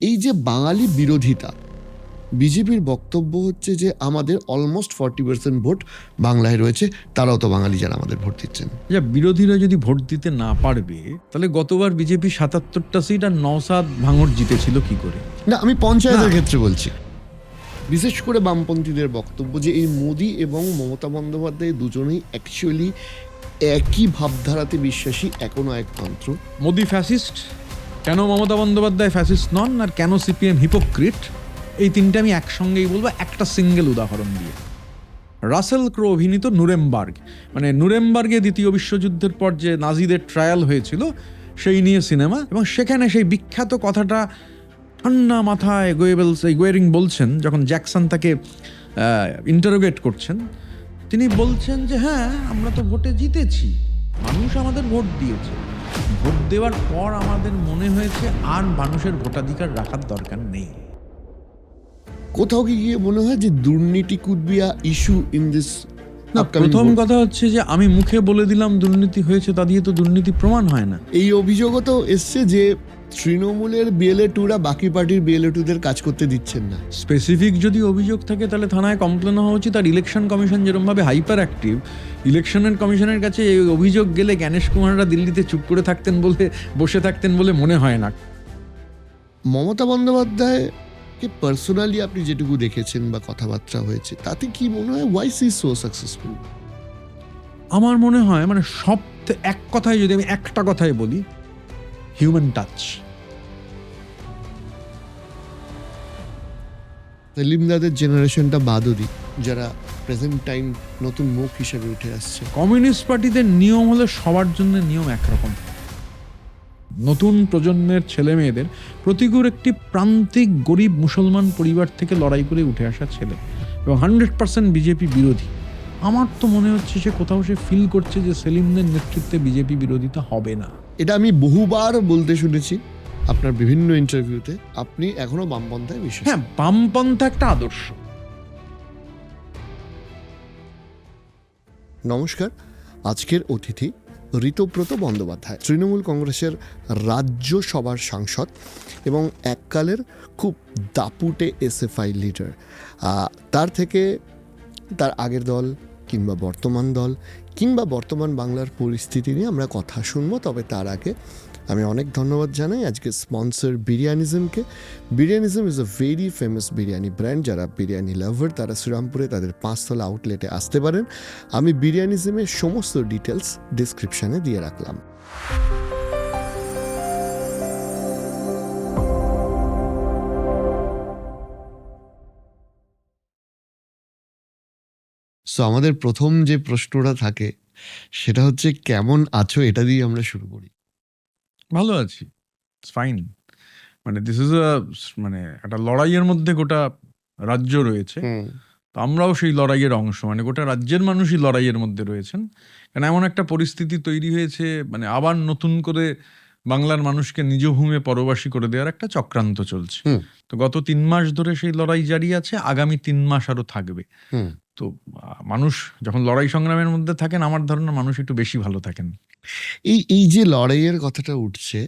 এই যে বাঙালি বিরোধিতা, বিজেপির বক্তব্য হচ্ছে যে আমাদের অলমোস্ট 40% ভোট বাংলায় রয়েছে, তারাও তো বাঙালি যারা আমাদের ভোট দিচ্ছেন। বিরোধীরা যদি ভোট দিতে না পারবে তাহলে গতবার বিজেপি ৭৭টা সিট আর নওশাদ ভাঙড় জিতেছিল কি করে? না, আমি পঞ্চায়েতের ক্ষেত্রে বলছি। বিশেষ করে বামপন্থীদের বক্তব্য যে এই মোদি এবং মমতা বন্দ্যোপাধ্যায় দুজনেই অ্যাকচুয়ালি একই ভাবধারাতে বিশ্বাসী, এখনো একমাত্র। মোদি ফ্যাসিস্ট, কেন মমতা বন্দ্যোপাধ্যায় ফ্যাসিস্ট নন, আর কেন সিপিএম হিপোক্রিট, এই তিনটে আমি একসঙ্গেই বলবো একটা সিঙ্গেল উদাহরণ দিয়ে। রাসেল ক্রো অভিনীত নুরেমবার্গ, মানে নুরেমবার্গে দ্বিতীয় বিশ্বযুদ্ধের পর যে নাজিদের ট্রায়াল হয়েছিল সেই নিয়ে সিনেমা, এবং সেখানে সেই বিখ্যাত কথাটা ঠান্ডা মাথায় গোয়েরিং বলছেন যখন জ্যাকসন তাকে ইন্টারোগেট করছেন। তিনি বলছেন যে হ্যাঁ, আমরা তো ভোটে জিতেছি, মানুষ আমাদের ভোট দিয়েছে, ভোট দেওয়ার পর আমাদের মনে হয়েছে আর মানুষের ভোটাধিকার রাখার দরকার নেই। কোথাও কি গিয়ে মনে হয় যে দুর্নীতি could be a issue in this? না, প্রথম কথা হচ্ছে যে আমি মুখে বলে দিলাম দুর্নীতি হয়েছে, তা দিয়ে তো দুর্নীতি প্রমাণ হয় না। এই অভিযোগও তো এসছে যে তৃণমূলের বিএলএ টুরা বাকি পার্টির বিএলএ টুদের কাজ করতে দিচ্ছেন না। স্পেসিফিক যদি অভিযোগ থাকে তাহলে থানায় কমপ্লেন হওয়া উচিত। আর ইলেকশন কমিশন যেরকমভাবে হাইপার অ্যাক্টিভ, ইলেকশনের কমিশনের কাছে এই অভিযোগ গেলে জ্ঞানেশ কুমাররা দিল্লিতে চুপ করে থাকতেন বলে, বসে থাকতেন বলে মনে হয় না। মমতা বন্দ্যোপাধ্যায়কে পার্সোনালি আপনি যেটুকু দেখেছেন বা কথাবার্তা হয়েছে, তাতে কি মনে হয় ওয়াই সি সো সাকসেসফুল? আমার মনে হয় মানে এক কথায় যদি আমি একটা কথাই বলি, হিউম্যান টাচ। সেলিমদাদের জেনারেশনটা বাদও দিই, যারা প্রেজেন্ট টাইম নতুন মুখ হিসেবে উঠে আসছে। কমিউনিস্ট পার্টিতে নিয়ম হলো সবার জন্য নিয়ম একরকম। নতুন প্রজন্মের ছেলে মেয়েদের, প্রতিকূল একটি প্রান্তিক গরিব মুসলমান পরিবার থেকে লড়াই করে উঠে আসা ছেলে, এবং 100% বিজেপি বিরোধী। আমার তো মনে হচ্ছে সে কোথাও সে ফিল করছে যে সেলিমদের নেতৃত্বে বিজেপি বিরোধিতা হবে না। এটা আমি বহুবার বলতে শুনেছি আপনার বিভিন্ন ইন্টারভিউতে। আপনি এখনো বামপন্থায় বিশ্বাস? হ্যাঁ, বামপন্থা একটা আদর্শ। নমস্কার, আজকের অতিথি ঋতব্রত বন্দ্যোপাধ্যায়, তৃণমূল কংগ্রেসের রাজ্য সভার সাংসদ এবং এককালের খুব দাপুটে এসএফআই লিডার। তার থেকে তার আগের দল কিংবা বর্তমান দল কিংবা বর্তমান বাংলার পরিস্থিতি নিয়ে আমরা কথা শুনবো। তবে তার আগে আমি অনেক ধন্যবাদ জানাই আজকে স্পন্সর বিরিয়ানিজমকে। Biryanism is a very famous biryani brand. যারা বিরিয়ানি লাভার তারা শ্রীরামপুরে তাদের 5তলা আউটলেটে আসতে পারেন। আমি বিরিয়ানিজমের সমস্ত ডিটেলস ডিসক্রিপশানে দিয়ে রাখলাম। সো আমাদের প্রথম যে প্রশ্নটা থাকে সেটা হচ্ছে কেমন আছো, এটা দিয়ে আমরা শুরু করি। ভালো আছি, ফাইন। মানে দিস ইজ মানে একটা লড়াইয়ের মধ্যে গোটা রাজ্য রয়েছে, তো আমরাও সেই লড়াইয়ের অংশ। মানে গোটা রাজ্যের মানুষই লড়াইয়ের মধ্যে রয়েছেন, কারণ এমন একটা পরিস্থিতি তৈরি হয়েছে, মানে আবার নতুন করে বাংলার মানুষকে নিজ ভূমে পরবাসী করে দেওয়ার একটা চক্রান্ত চলছে। তো গত 3 মাস ধরে সেই লড়াই জারি আছে, আগামী 3 মাস আরো থাকবে। তো মানুষ যখন লড়াই সংগ্রামের মধ্যে থাকেন, আমার ধারণা মানুষ একটু বেশি ভালো থাকেন। এই যে লড়াইয়ের কথাটা উঠছে,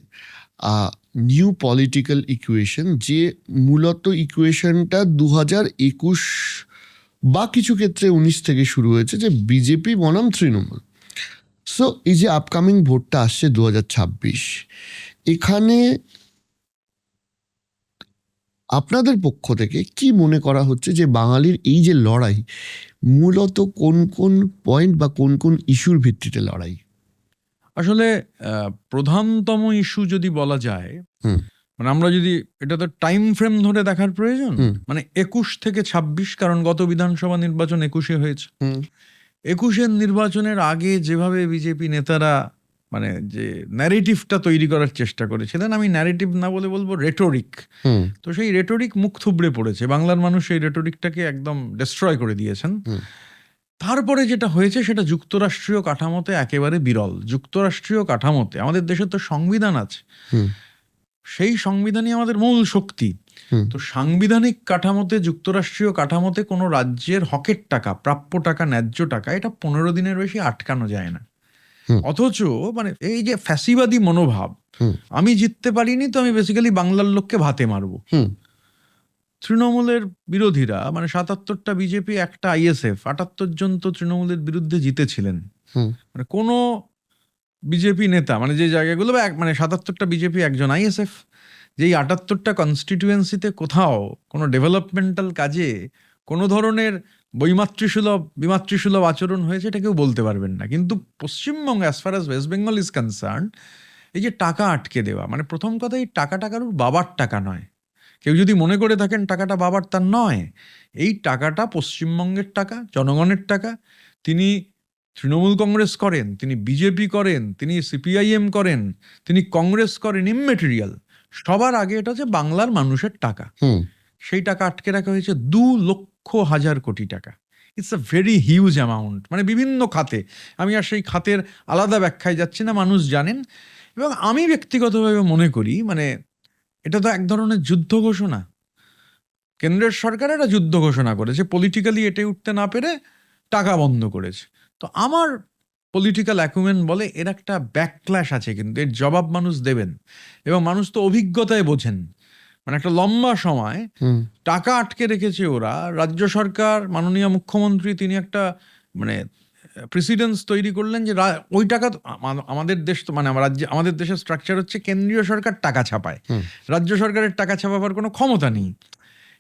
নিউ পলিটিক্যাল ইকুয়েশন, যে মূলত ইকুয়েশনটা 2021 বা কিছু ক্ষেত্রে 19 থেকে শুরু হয়েছে, যে বিজেপি বনাম তৃণমূল। সো এই যে আপকামিং ভোটটা আসছে 2026, এখানে আপনাদের পক্ষ থেকে কি মনে করা হচ্ছে যে বাঙালির এই যে লড়াই, মূলত কোন কোন পয়েন্ট বা কোন কোন ইস্যুর ভিত্তিতে লড়াই? আসলে প্রধানতম ইস্যু যদি বলা যায়, মানে আমরা যদি এটা তো টাইম ফ্রেম ধরে দেখার প্রয়োজন, মানে 21 থেকে 26, কারণ গত বিধানসভা নির্বাচন 21-এ হয়েছে। 21-এর নির্বাচনের আগে যেভাবে বিজেপি নেতারা মানে যে ন্যারেটিভটা তৈরি করার চেষ্টা করেছিলেন, আমি ন্যারেটিভ না বলে বলবো রেটোরিক, তো সেই রেটোরিক মুখ থুবড়ে পড়েছে। বাংলার মানুষ সেই রেটোরিকটাকে একদম ডিস্ট্রয় করে দিয়েছেন। তারপরে যেটা হয়েছে সেটা যুক্তরাষ্ট্রীয় কাঠামোতে একেবারে বিরল। যুক্তরাষ্ট্রীয় কাঠামোতে আমাদের দেশে তো সংবিধান আছে, সেই সংবিধানই আমাদের মূল শক্তি। তো সাংবিধানিক কাঠামোতে, যুক্তরাষ্ট্রীয় কাঠামোতে কোনো রাজ্যের হকের টাকা, প্রাপ্য টাকা, ন্যায্য টাকা, এটা 15 দিনের বেশি আটকানো যায় না। অথচ মানে এই যে ফ্যাসিবাদী মনোভাব, আমি জিততে পারিনি, তো আমি বেসিক্যালি বাংলার লোককে ভাতে মারবো। তৃণমূলের বিরোধীরা মানে ৭৭টা বিজেপি, একটা আইএসএফ, ৭৮ জন তো তৃণমূলের বিরুদ্ধে জিতেছিলেন। মানে কোনো বিজেপি নেতা মানে যে জায়গাগুলো মানে ৭৭টা বিজেপি, একজন আইএসএফ, যেই ৭৮টা কনস্টিটিউয়েন্সিতে কোথাও কোনো ডেভেলপমেন্টাল কাজে কোনো ধরনের বৈমাতৃসুলভ বিমাতৃসুলভ আচরণ হয়েছে এটা কেউ বলতে পারবেন না। কিন্তু Paschimbanga as far as West Bengal is concern, এই যে টাকা আটকে দেওয়া, মানে প্রথম কথা এই টাকাটা কারোর বাবার টাকা নয়। কেউ যদি মনে করে থাকেন টাকাটা বাবার, তার নয়। এই টাকাটা পশ্চিমবঙ্গের টাকা, জনগণের টাকা। তিনি তৃণমূল কংগ্রেস করেন, তিনি বিজেপি করেন, তিনি সিপিআইএম করেন, তিনি কংগ্রেস করেন, ইমমেটেরিয়াল, সবার আগে এটা হচ্ছে বাংলার মানুষের টাকা। সেই টাকা আটকে রাখা হয়েছে 2,00,000 কোটি টাকা। It's a very huge amount, মানে বিভিন্ন খাতে। আমি আর সেই খাতের আলাদা ব্যাখ্যায় যাচ্ছি না, মানুষ জানেন। এবং আমি ব্যক্তিগতভাবে মনে করি মানে এটা তো এক ধরনের যুদ্ধ ঘোষণা। কেন্দ্রের সরকার একটা যুদ্ধ ঘোষণা করেছে, পলিটিক্যালি এটে উঠতে না পেরে টাকা বন্ধ করেছে। তো আমার পলিটিক্যাল অ্যাকুমেন্ট বলে এর একটা ব্যাকক্ল্যাশ আছে, কিন্তু এর জবাব মানুষ দেবেন। এবং মানুষ তো অভিজ্ঞতায় বোঝেন, মানে একটা লম্বা সময় টাকা আটকে রেখেছে ওরা। রাজ্য সরকার, মাননীয় মুখ্যমন্ত্রী তিনি একটা মানে প্রেসিডেন্স তৈরি করলেন যে ওই টাকা আমাদের দেশ তো মানে আমাদের দেশের স্ট্রাকচার হচ্ছে কেন্দ্রীয় সরকার টাকা ছাপায়, রাজ্য সরকারের টাকা ছাপাবার কোনো ক্ষমতা নেই।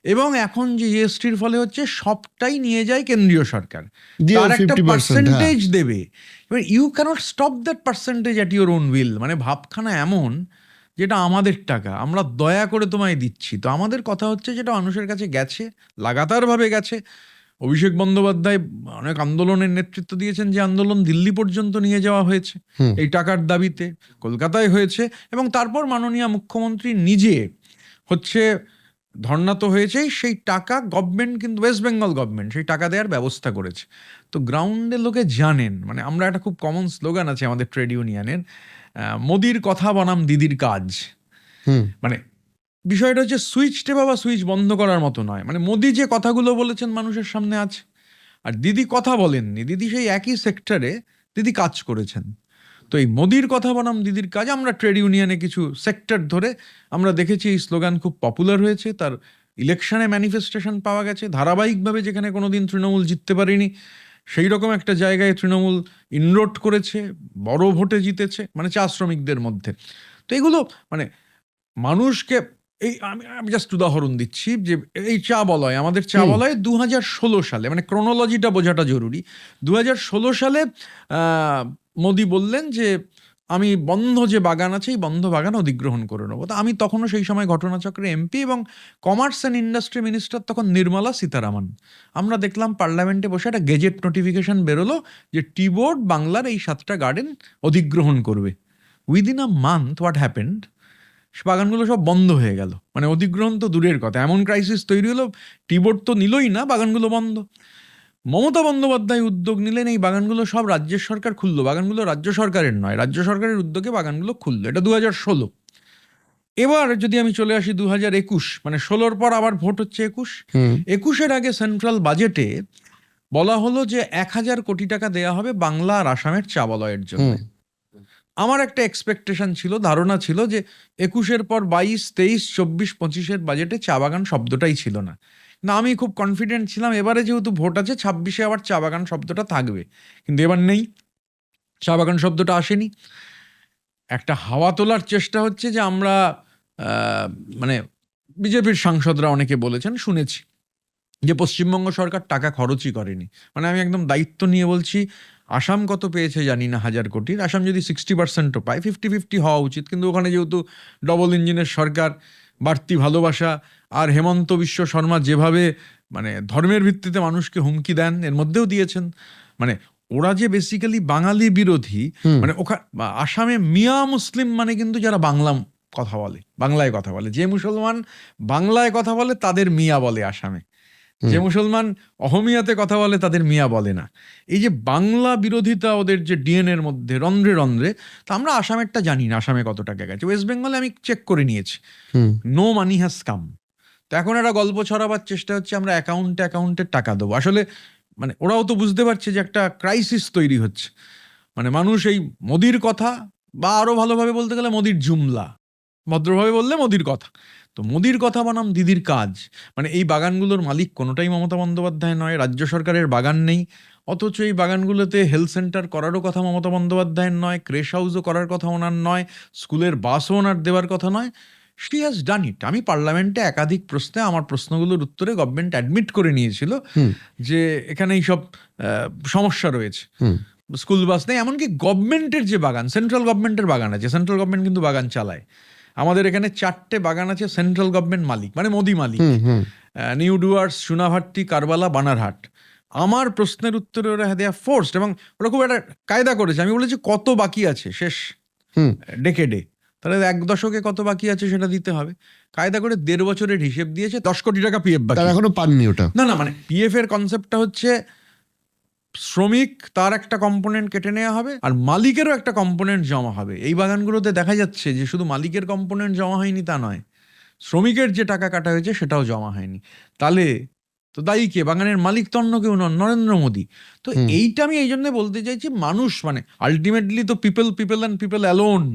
এবং এখন যে জিএসটির ফলে হচ্ছে সবটাই নিয়ে যায় কেন্দ্রীয় সরকার, তার একটা পার্সেন্টেজ দেবে। এবার you cannot stop that percentage at your own will. মানে ভাবখানা এমন যেটা আমাদের টাকা, আমরা দয়া করে তোমায় দিচ্ছি। তো আমাদের কথা হচ্ছে যেটা মানুষের কাছে গেছে, লাগাতারভাবে গেছে। অভিষেক বন্দ্যোপাধ্যায় অনেক আন্দোলনের নেতৃত্ব দিয়েছেন, যে আন্দোলন দিল্লি পর্যন্ত নিয়ে যাওয়া হয়েছে এই টাকার দাবিতে, কলকাতায় হয়েছে। এবং তারপর মাননীয় মুখ্যমন্ত্রী নিজে হচ্ছে ধর্ণা তো হয়েছেই, সেই টাকা গভর্নমেন্ট কিন্তু ওয়েস্ট বেঙ্গল গভর্নমেন্ট সেই টাকা দেওয়ার ব্যবস্থা করেছে। তো গ্রাউন্ডে লোকে জানেন, মানে আমরা একটা খুব কমন স্লোগান আছে আমাদের ট্রেড ইউনিয়নের, মোদির কথা বনাম দিদির কাজ। মানে বিষয়টা হচ্ছে সুইচ টেপা বা সুইচ বন্ধ করার মতো নয়। মানে মোদি যে কথাগুলো বলেছেন মানুষের সামনে আছে, আর দিদি কথা বলেননি। দিদি সেই একই সেক্টরে দিদি কাজ করেছেন। তো এই মোদির কথা বনাম দিদির কাজ, আমরা ট্রেড ইউনিয়নে কিছু সেক্টর ধরে আমরা দেখেছি এই স্লোগান খুব পপুলার হয়েছে, তার ইলেকশনে ম্যানিফেস্টেশন পাওয়া গেছে ধারাবাহিকভাবে। যেখানে কোনোদিন তৃণমূল জিততে পারেনি সেই রকম একটা জায়গায় তৃণমূল ইনরোড করেছে, বড় ভোটে জিতেছে, মানে চা শ্রমিকদের মধ্যে। তো এগুলো মানে মানুষকে এই আমি জাস্ট উদাহরণ দিচ্ছি যে এই চা বলয়, আমাদের চা বলয় 2016 সালে, মানে ক্রোনোলজিটা বোঝাটা জরুরি। 2016 সালে মোদি বললেন যে আমি বন্ধ যে বাগান আছে এই বন্ধ বাগান অধিগ্রহণ করে নেবো। তো আমি তখনও সেই সময় ঘটনাচক্রে এমপি এবং কমার্স অ্যান্ড ইন্ডাস্ট্রি মিনিস্টার তখন নির্মলা সীতারামন। আমরা দেখলাম পার্লামেন্টে বসে একটা গেজেট নোটিফিকেশন বেরোলো যে টি বোর্ড বাংলার এই 7টা গার্ডেন অধিগ্রহণ করবে। Within a month what happened, বাগানগুলো সব বন্ধ হয়ে গেল। মানে অধিগ্রহণ তো দূরের কথা, এমন ক্রাইসিস তৈরি হলো, টি বোর্ড তো নিলই না, বাগানগুলো বন্ধ। মমতা বন্দ্যোপাধ্যায় উদ্যোগ নিলেন, এই বাগানগুলো সব রাজ্যের সরকার খুললো। বাগানগুলো রাজ্য সরকারের নয়, রাজ্য সরকারের উদ্যোগে বাগানগুলো খুললো। এটা 2016। এবার যদি আমি চলে আসি 2021, মানে 16-র পর আবার ভোট হচ্ছে 21-এর আগে সেন্ট্রাল বাজেটে বলা হলো যে 1,000 কোটি টাকা দেয়া হবে বাংলা আর আসামের চা বলয়ের জন্য। আমার একটা এক্সপেকটেশন ছিল, ধারণা ছিল যে 21-এর পর 22, 23, 24, 25-এর বাজেটে চা বাগান শব্দটাই ছিল না। না, আমি খুব কনফিডেন্ট ছিলাম এবারে যেহেতু ভোট আছে 26-এ আবার চা বাগান শব্দটা থাকবে। কিন্তু এবার নেই, চা বাগান শব্দটা আসেনি। একটা হাওয়া তোলার চেষ্টা হচ্ছে যে আমরা মানে বিজেপির সাংসদরা অনেকে বলেছেন, শুনেছি যে পশ্চিমবঙ্গ সরকার টাকা খরচই করেনি। মানে আমি একদম দায়িত্ব নিয়ে বলছি, আসাম কত পেয়েছে জানি না 1,000 কোটির, আসাম যদি 60%ও পায় 50-50 হওয়া উচিত। কিন্তু ওখানে যেহেতু ডবল ইঞ্জিনের সরকার, বাড়তি ভালোবাসা, আর হেমন্ত বিশ্ব শর্মা যেভাবে মানে ধর্মের ভিত্তিতে মানুষকে হুমকি দেন, এর মধ্যেও দিয়েছেন। মানে ওরা যে বেসিক্যালি বাঙালি বিরোধী, মানে আসামে মিয়া মুসলিম মানে কিন্তু যারা কথা বলে, বাংলায় কথা বলে, যে মুসলমান বাংলায় কথা বলে তাদের মিয়া বলে আসামে, যে মুসলমান অহমিয়াতে কথা বলে তাদের মিয়া বলে না। এই যে বাংলা বিরোধিতা ওদের যে ডিএনএর মধ্যে রন্ধ্রে রন্ধ্রে। তা আমরা আসামেরটা জানি না আসামে কত টাকা গেছে। ওয়েস্ট বেঙ্গলে আমি চেক করে নিয়েছি, নো মানি হ্যাজ কাম। তো এখন একটা গল্প ছড়াবার চেষ্টা হচ্ছে আমরা অ্যাকাউন্টে টাকা দেবো। আসলে মানে ওরাও তো বুঝতে পারছে যে একটা ক্রাইসিস তৈরি হচ্ছে। মানে মানুষ এই মোদির কথা বা আরো ভালোভাবে বলতে গেলে মোদির জুমলা, ভদ্রভাবে বললে মোদির কথা। তো মোদির কথা বনাম দিদির কাজ। মানে এই বাগানগুলোর মালিক কোনোটাই মমতা বন্দ্যোপাধ্যায় নয়, রাজ্য সরকারের বাগান নেই, অথচ এই বাগানগুলোতে হেলথ সেন্টার করারও কথা মমতা বন্দ্যোপাধ্যায়ের নয়, ক্রেশ হাউসও করার কথা ওনার নয়, স্কুলের বাসও ওনার দেওয়ার কথা নয়। শি হ্যাজ ডান ইট। আমি পার্লামেন্টে একাধিক প্রশ্নে আমার প্রশ্নগুলোর উত্তরে গভর্নমেন্ট অ্যাডমিট করে নিয়েছিল যে এখানে এইসব সমস্যা রয়েছে, স্কুল বাস নেই। এমনকি গভর্নমেন্টের যে বাগান, সেন্ট্রাল গভর্নমেন্টের বাগান আছে, সেন্ট্রাল গভর্নমেন্ট কিন্তু বাগান চালায়। আমাদের এখানে 4টে বাগান আছে সেন্ট্রাল গভর্নমেন্ট মালিক, মানে মোদি মালিক, নিউ ডুয়ার্স, সোনাভাট্টি, কারবালা, বানারহাট। আমার প্রশ্নের উত্তরে ওরা দেয়া ফোর্সড, এবং ওরা খুব একটা কায়দা করেছে। আমি বলেছি কত বাকি আছে শেষ ডেকেডে, তাহলে 1 দশকে কত বাকি আছে সেটা দিতে হবে। কায়দা করে 1.5 বছরের হিসেব দিয়েছে, 10 কোটি টাকা পিএফ বাকি। তারা এখনো পাননি ওটা। না না, মানে পিএফ এর কনসেপ্টটা হচ্ছে শ্রমিক তার একটা কম্পোনেন্ট কেটে নেওয়া হবে আর মালিকেরও একটা কম্পোনেন্ট জমা হবে। এই বাগানগুলোতে দেখা যাচ্ছে যে শুধু মালিকের কম্পোনেন্ট জমা হয়নি তা নয়, শ্রমিকের যে টাকা কাটা হয়েছে সেটাও জমা হয়নি। তাহলে তো দায়ী কে? বাগানের মালিক তো অন্য কেউ নন, নরেন্দ্র মোদী। তো এইটা আমি এই জন্য বলতে চাইছি, মানুষ মানে আলটিমেটলি তো people and people alone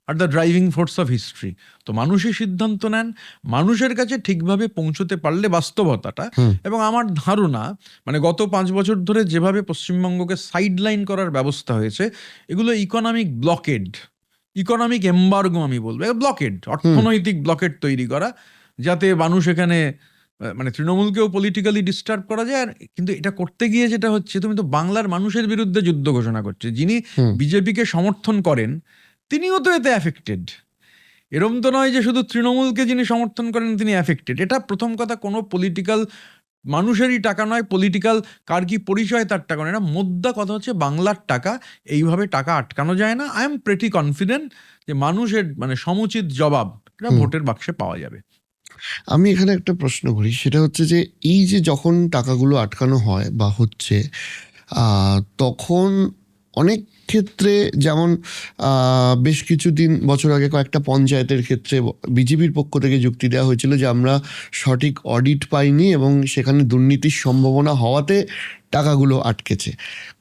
are the driving force of history. তো মানুষই সিদ্ধান্ত নেন, মানুষের কাছে ঠিকভাবে পৌঁছতে পারলে বাস্তবতাটা। এবং আমার ধারণা, মানে গত 5 বছর ধরে যেভাবে পশ্চিমবঙ্গকে সাইডলাইন করার ব্যবস্থা হয়েছে, এগুলো ইকোনমিক ব্লকেড, ইকোনমিক এম্বার্গো আমি বলবো, ব্লকেড, অর্থনৈতিক ব্লকেড তৈরি করা, যাতে মানুষ এখানে মানে তৃণমূলকেও পলিটিক্যালি ডিস্টার্ব করা যায়। আর কিন্তু এটা করতে গিয়ে যেটা হচ্ছে, তুমি তো বাংলার মানুষের বিরুদ্ধে যুদ্ধ ঘোষণা করছে। যিনি বিজেপিকে সমর্থন করেন তিনিও তো এতে অ্যাফেক্টেড। এরম তো নয় যে শুধু তৃণমূলকে যিনি সমর্থন করেন তিনি অ্যাফেক্টেড। এটা প্রথম কথা, কোনো পলিটিক্যাল মানুষেরই টাকা নয়, পলিটিক্যাল কার কি পরিচয় তার টাকা নয়। এটা মোদ্দা কথা হচ্ছে বাংলার টাকা, এইভাবে টাকা আটকানো যায় না। আই এম প্রেটি কনফিডেন্ট যে মানুষের মানে সমুচিত জবাব এটা ভোটের বাক্সে পাওয়া যাবে। আমি এখানে একটা প্রশ্ন করি, সেটা হচ্ছে যে এই যে যখন টাকাগুলো আটকানো হয় বা হচ্ছে, তখন অনেক ক্ষেত্রে, যেমন বেশ কিছুদিন বছর আগে কয়েকটা পঞ্চায়েতের ক্ষেত্রে বিজেপির পক্ষ থেকে যুক্তি দেওয়া হয়েছিল যে আমরা সঠিক অডিট পাইনি এবং সেখানে দুর্নীতির সম্ভাবনা হওয়াতে টাকাগুলো আটকেছে।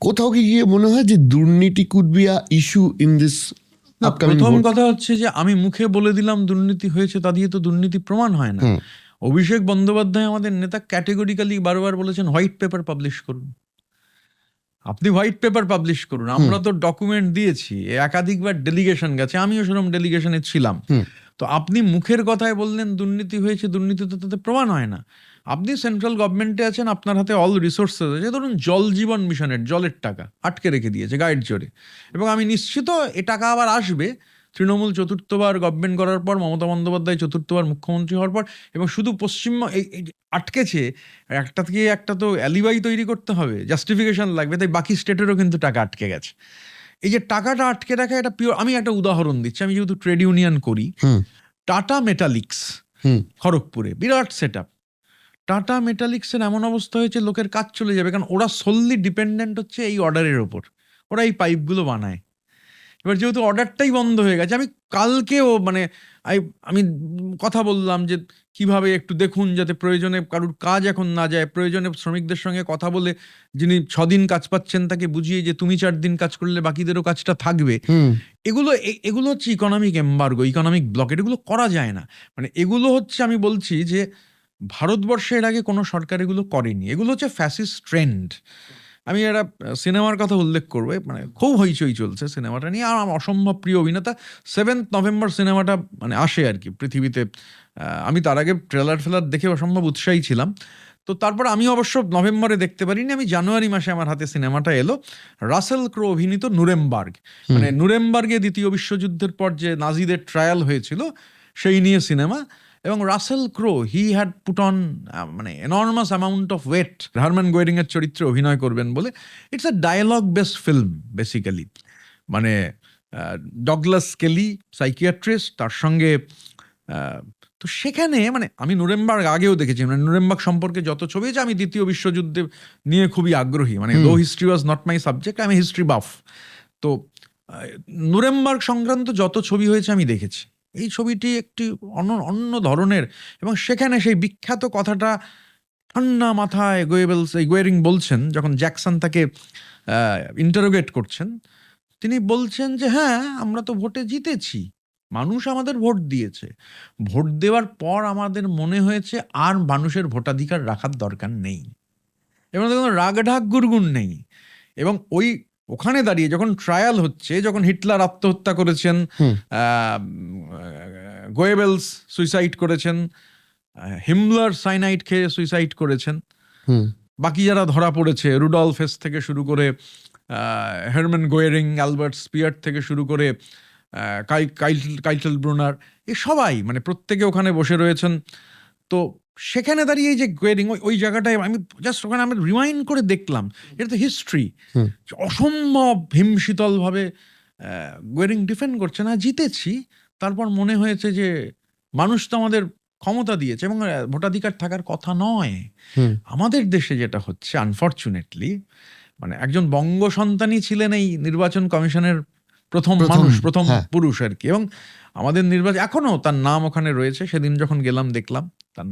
কোথাও কি গিয়ে মনে হয় যে দুর্নীতি could be a issue in this upcoming? প্রথম কথা হচ্ছে যে আমি মুখে বলে দিলাম দুর্নীতি হয়েছে, তা দিয়ে তো দুর্নীতি প্রমাণ হয় না। অভিষেক বন্দ্যোপাধ্যায় আমাদের নেতা ক্যাটেগরিক্যালি বারবার বলেছেন হোয়াইট পেপার পাবলিশ করুন, আপনি হোয়াইট পেপার পাবলিশ করুন। আমরা তো ডকুমেন্ট দিয়েছি, একাধিকবার ডেলিগেশন গেছে, আমিও সেরকম ডেলিগেশনে ছিলাম। তো আপনি মুখের কথায় বললেন দুর্নীতি হয়েছে, দুর্নীতি তো তাতে প্রমাণ হয় না। আপনি সেন্ট্রাল গভর্নমেন্টে আছেন, আপনার হাতে অল রিসোর্সেস আছে, ধরুন জল জীবন মিশনের জলের টাকা আটকে রেখে দিয়েছে গাইড জোরে, এবং আমি নিশ্চিত এ টাকা আবার আসবে তৃণমূল চতুর্থবার গভর্নমেন্ট করার পর, মমতা বন্দ্যোপাধ্যায় চতুর্থবার মুখ্যমন্ত্রী হওয়ার পর। এবং শুধু এই আটকেছে, একটা থেকে একটা তো অ্যালিবাই তৈরি করতে হবে, জাস্টিফিকেশন লাগবে, তাই বাকি স্টেটেরও কিন্তু টাকা আটকে গেছে। এই যে টাকাটা আটকে রাখা, এটা পিওর। আমি একটা উদাহরণ দিচ্ছি, আমি যেহেতু ট্রেড ইউনিয়ন করি, টাটা মেটালিক্স খড়গপুরে বিরাট সেট আপ। টাটা মেটালিক্সের এমন অবস্থা হয়েছে লোকের কাজ চলে যাবে, কারণ ওরা সোললি ডিপেন্ডেন্ট হচ্ছে এই অর্ডারের ওপর, ওরা এই পাইপগুলো বানায়। এবার যেহেতু অর্ডারটাই বন্ধ হয়ে গেছে, আমি কালকেও মানে আমি কথা বললাম যে কিভাবে একটু দেখুন যাতে প্রয়োজনে কারুর কাজ এখন না যায়, প্রয়োজনে শ্রমিকদের সঙ্গে কথা বলে যিনি 6 দিন কাজ পাচ্ছেন তাকে বুঝিয়ে যে তুমি 4 দিন কাজ করলে বাকিদেরও কাজটা থাকবে। এগুলো হচ্ছে ইকোনমিক এম্বার্গো, ইকোনমিক ব্লকেট। এগুলো করা যায় না। মানে এগুলো হচ্ছে, আমি বলছি যে ভারতবর্ষের আগে কোনো সরকার এগুলো করেনি। এগুলো হচ্ছে ফ্যাসিস্ট ট্রেন্ড। আমি একটা সিনেমার কথা উল্লেখ করবো, মানে খুব হইচই চলছে সিনেমাটা নিয়ে, আর আমার অসম্ভব প্রিয় অভিনেতা। 7th নভেম্বর সিনেমাটা মানে আসে আর কি পৃথিবীতে। আমি তার আগে ট্রেলার দেখে অসম্ভব উৎসাহী ছিলাম। তো তারপর আমি অবশ্য নভেম্বরে দেখতে পারিনি, আমি জানুয়ারি মাসে আমার হাতে সিনেমাটা এলো। রাসেল ক্রো অভিনীত নুরেমবার্গ, মানে নুরেমবার্গে দ্বিতীয় বিশ্বযুদ্ধের পর যে নাজিদের ট্রায়াল হয়েছিল সেই নিয়ে সিনেমা। এবং Russell Crowe, he had put on মানে enormous amount of weight Hermann Goering এর চরিত্রে অভিনয় করবেন বলে। It's a dialogue based film basically. মানে ডগলাস কেলি সাইকিয়াট্রিস্ট, তার সঙ্গে তো সেখানে মানে আমি নুরেমবার্গ আগেও দেখেছি, মানে নুরেমবার্গ সম্পর্কে যত ছবি আছে, আমি দ্বিতীয় বিশ্বযুদ্ধে নিয়ে খুবই আগ্রহী, মানে দো history was not my subject, আমি হিস্ট্রি বাফ। তো নুরেমবার্গ সংক্রান্ত যত ছবি হয়েছে আমি দেখেছি। এই ছবিটি একটি অন্য ধরনের, এবং সেখানে সেই বিখ্যাত কথাটা ঠান্ডা মাথায় গোয়েরিং বলছেন যখন জ্যাকসন তাকে ইন্টারোগেট করছেন, তিনি বলছেন যে হ্যাঁ, আমরা তো ভোটে জিতেছি, মানুষ আমাদের ভোট দিয়েছে, ভোট দেওয়ার পর আমাদের মনে হয়েছে আর মানুষের ভোটাধিকার রাখার দরকার নেই, এবং কোনো রাগঢাক গুড়গুড় নেই। এবং ওখানে দাঁড়িয়ে যখন ট্রায়াল হচ্ছে, যখন হিটলার আত্মহত্যা করেছেন, গোয়েবেলস সুইসাইড করেছেন, হিমলার সাইনাইড খেয়ে সুইসাইড করেছেন, বাকি যারা ধরা পড়েছে রুডলফ হেস থেকে শুরু করে হেরম্যান গোয়েরিং, অ্যালবার্ট স্পিয়ার থেকে শুরু করে কাইটেল ব্রুনার, এ সবাই মানে প্রত্যেকে ওখানে বসে রয়েছেন। তো সেখানে দাঁড়িয়ে এই যে গোয়েরিং, ওই জায়গাটায় আমি জাস্ট ওখানে আমি রিমাইন্ড করে দেখলাম, এটা তো হিস্ট্রি। অসম্ভব হিমশীতলভাবে গোয়েরিং ডিফেন্ড করছে না, জিতেছি, তারপর মনে হয়েছে যে মানুষ তো আমাদের ক্ষমতা দিয়েছে এবং ভোটাধিকার থাকার কথা নয়। আমাদের দেশে যেটা হচ্ছে আনফর্চুনেটলি, মানে একজন বঙ্গ সন্তানই ছিলেন এই নির্বাচন কমিশনের প্রথম মানুষ, প্রথম পুরুষ আর কি, এবং আমাদের নির্বাচন এখনো তার নাম ওখানে রয়েছে। সেদিন যখন গেলাম দেখলাম তার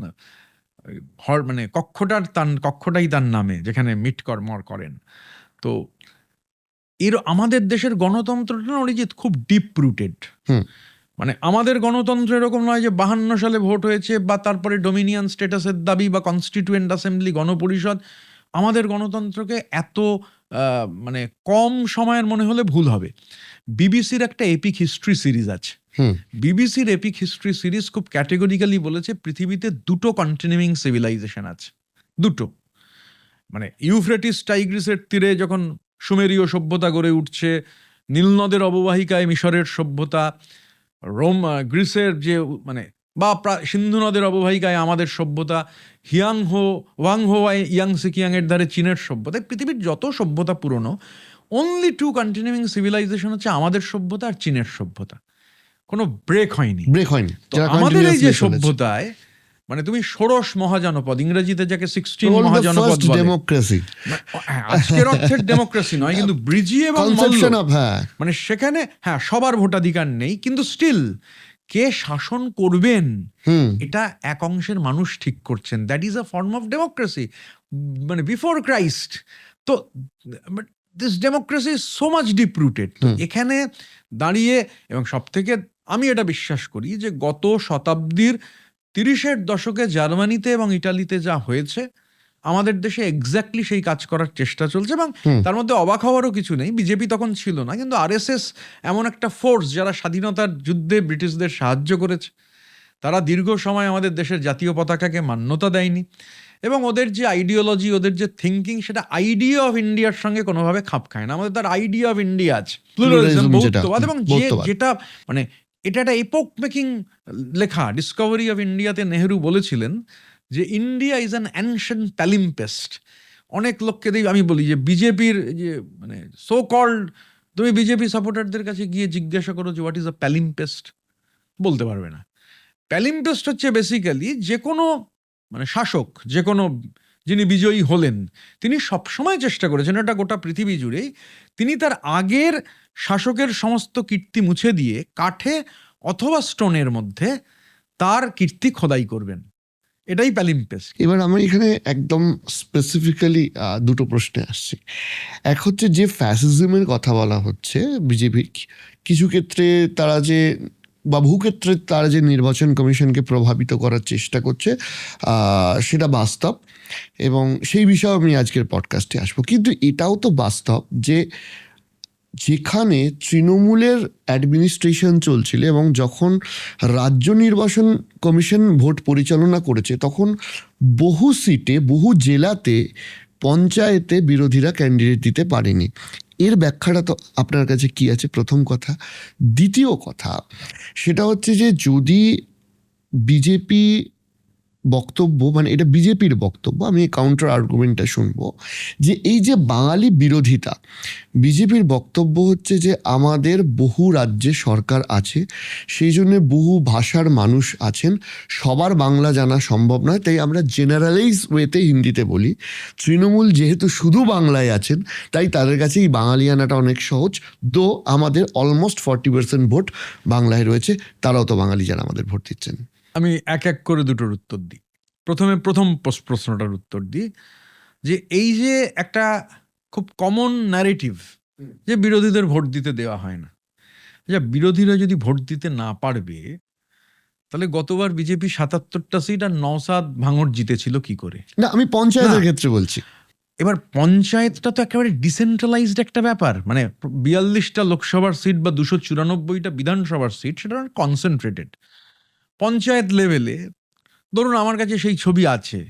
মানে কক্ষটাই তার নামে, যেখানে মিটকর্মর করেন। তো আমাদের দেশের গণতন্ত্রটা অরিজিৎ খুব ডিপ রুটেড। মানে আমাদের গণতন্ত্র এরকম নয় যে 52 সালে ভোট হয়েছে বা তারপরে ডোমিনিয়ন স্ট্যাটাসের দাবি বা কনস্টিটিউয়েন্ট অ্যাসেম্বলি, গণপরিষদ। আমাদের গণতন্ত্রকে এত মানে কম সময়ের মনে হলে ভুল হবে। বিবিসির একটা এপিক হিস্ট্রি সিরিজ আছে, বিবিসির এপিক হিস্ট্রি সিরিজ খুব ক্যাটেগরিক্যালি বলেছে পৃথিবীতে দুটো কন্টিনিউইং সিভিলাইজেশন আছে, দুটো। মানে ইউফ্রেটিস টাইগ্রিসের তীরে যখন সুমেরীয় সভ্যতা গড়ে উঠছে, নীলনদের অববাহিকায় মিশরের সভ্যতা, গ্রিসের যে মানে বা সিন্ধু নদের অববাহিকায় আমাদের সভ্যতা, ওয়াংহো ইয়াং সিকিয়াং এর ধারে চীনের সভ্যতা, পৃথিবীর যত সভ্যতা পুরনো, অনলি টু কন্টিনিউইং সিভিলাইজেশন হচ্ছে আমাদের সভ্যতা আর চীনের সভ্যতা। কোনো ব্রেক হয়নি। তো আমাদের এই যে সভ্যতায়, মানে তুমি ষোড়শ মহাজনপদ, ইংরেজিতে যাকে 16 মহাজনপদ বলে, ডেমোক্রেসি, আজকের অর্থের ডেমোক্রেসি নয়, কিন্তু ব্রিজি এবং মানে সেখানে সবার ভোটাধিকার নেই, কিন্তু স্টিল কে শাসন করবেন এটা এক অংশের মানুষ ঠিক করছেন। That is a form of democracy, মানে বিফোর ক্রাইস্ট। তো this democracy is so much deep rooted. এখানে দাঁড়িয়ে, এবং সব থেকে আমি এটা বিশ্বাস করি যে গত শতাব্দীর 30-এর দশকে জার্মানিতে এবং ইটালিতে যা হয়েছে, আমাদের দেশে এক্স্যাক্টলি সেই কাজ করার চেষ্টা চলছে। এবং তার মধ্যে অবাক হওয়ারও কিছু নেই, বিজেপি তখন ছিল না, কিন্তু আরএসএস এমন একটা ফোর্স যারা স্বাধীনতার যুদ্ধে ব্রিটিশদের সাহায্য করেছে। তারা দীর্ঘ সময় আমাদের দেশের জাতীয় পতাকাকে মান্যতা দেয়নি, এবং ওদের যে আইডিওলজি, ওদের যে থিঙ্কিং, সেটা আইডিয়া অফ ইন্ডিয়ার সঙ্গে কোনোভাবে খাপ খায় না। আমাদের তার আইডিয়া অফ ইন্ডিয়া আছে, প্লুরালিজম, বহুত্ববাদ, এবং যেটা মানে এটা একটা এপোক মেকিং লেখা। ডিসকভারি অফ ইন্ডিয়াতে নেহেরু বলেছিলেন যে ইন্ডিয়া ইজ অ্যান অ্যানশিয়েন্ট প্যালিম্পেস্ট। অনেক লোককে আমি বলি যে বিজেপির যে মানে সো কল্ড, তুমি বিজেপি সাপোর্টারদের কাছে গিয়ে জিজ্ঞাসা করো যে হোয়াট ইজ আ প্যালিম্পেস্ট, বলতে পারবে না। প্যালিম্পেস্ট হচ্ছে বেসিক্যালি যে কোনো মানে শাসক, যে কোনো যিনি বিজয়ী হলেন, তিনি সবসময় চেষ্টা করেছেন, এটা গোটা পৃথিবী জুড়েই, তিনি তার আগের শাসকের সমস্ত কীর্তি মুছে দিয়ে কাঠে অথবা স্টোনের মধ্যে তার কীর্তি খোদাই করবেন। এটাই প্যালিম্পেস্ট। এবার আমি এখানে একদম স্পেসিফিক্যালি দুটো প্রশ্নে আসছি। এক হচ্ছে যে ফ্যাসিজমের কথা বলা হচ্ছে বিজেপি, কিছু ক্ষেত্রে তারা যে বা বহু ক্ষেত্রে তারা যে নির্বাচন কমিশনকে প্রভাবিত করার চেষ্টা করছে, সেটা বাস্তব, এবং সেই বিষয়ে আমি আজকের পডকাস্টে আসবো। কিন্তু এটাও তো বাস্তব যে যেখানে তৃণমূলের অ্যাডমিনিস্ট্রেশন চলছিল এবং যখন রাজ্য নির্বাচন কমিশন ভোট পরিচালনা করেছে, তখন বহু সিটে, বহু জেলাতে পঞ্চায়েতে বিরোধীরা ক্যান্ডিডেট দিতে পারেনি। এর ব্যাখ্যাটা তো আপনার কাছে কি আছে, প্রথম কথা। দ্বিতীয় কথা সেটা হচ্ছে যে যদি বিজেপি বক্তব্য, মানে এটা বিজেপির বক্তব্য, আমি কাউন্টার আর্গুমেন্টটা শুনবো, যে এই যে বাঙালি বিরোধিতা, বিজেপির বক্তব্য হচ্ছে যে আমাদের বহু রাজ্যে সরকার আছে, সেই জন্য বহু ভাষার মানুষ আছেন, সবার বাংলা জানা সম্ভব নয়, তাই আমরা জেনারেলাইজ ওয়েতে হিন্দিতে বলি। তৃণমূল যেহেতু শুধু বাংলায় আছেন, তাই তাদের কাছে এই বাঙালিয়ানাটা অনেক সহজ। দো আমাদের অলমোস্ট 40% ভোট বাংলায় রয়েছে, তারাও তো বাঙালি যারা আমাদের ভোট দিচ্ছেন। আমি এক এক করে দুটোর উত্তর দিই। প্রথম প্রশ্নটার উত্তর দিই যে এই যে একটা খুব কমন ন্যারেটিভ যে বিরোধীদের ভোট দিতে দেওয়া হয় না। আচ্ছা, বিরোধীরা যদি ভোট দিতে না পারবে, তাহলে গতবার বিজেপি ৭৭টা সিট আর নওশাদ ভাঙড় জিতেছিল কি করে? না, আমি পঞ্চায়েতের না। ক্ষেত্রে বলছি। এবার পঞ্চায়েতটা তো একেবারে ডিসেন্ট্রালাইজড একটা ব্যাপার, মানে ৪২টা লোকসভার সিট বা ২৯৪টা বিধানসভার সিট, সেটা কনসেন্ট্রেটেড। পঞ্চায়েত লেভেলে ধরুন আমার কাছে সেই ছবি আছে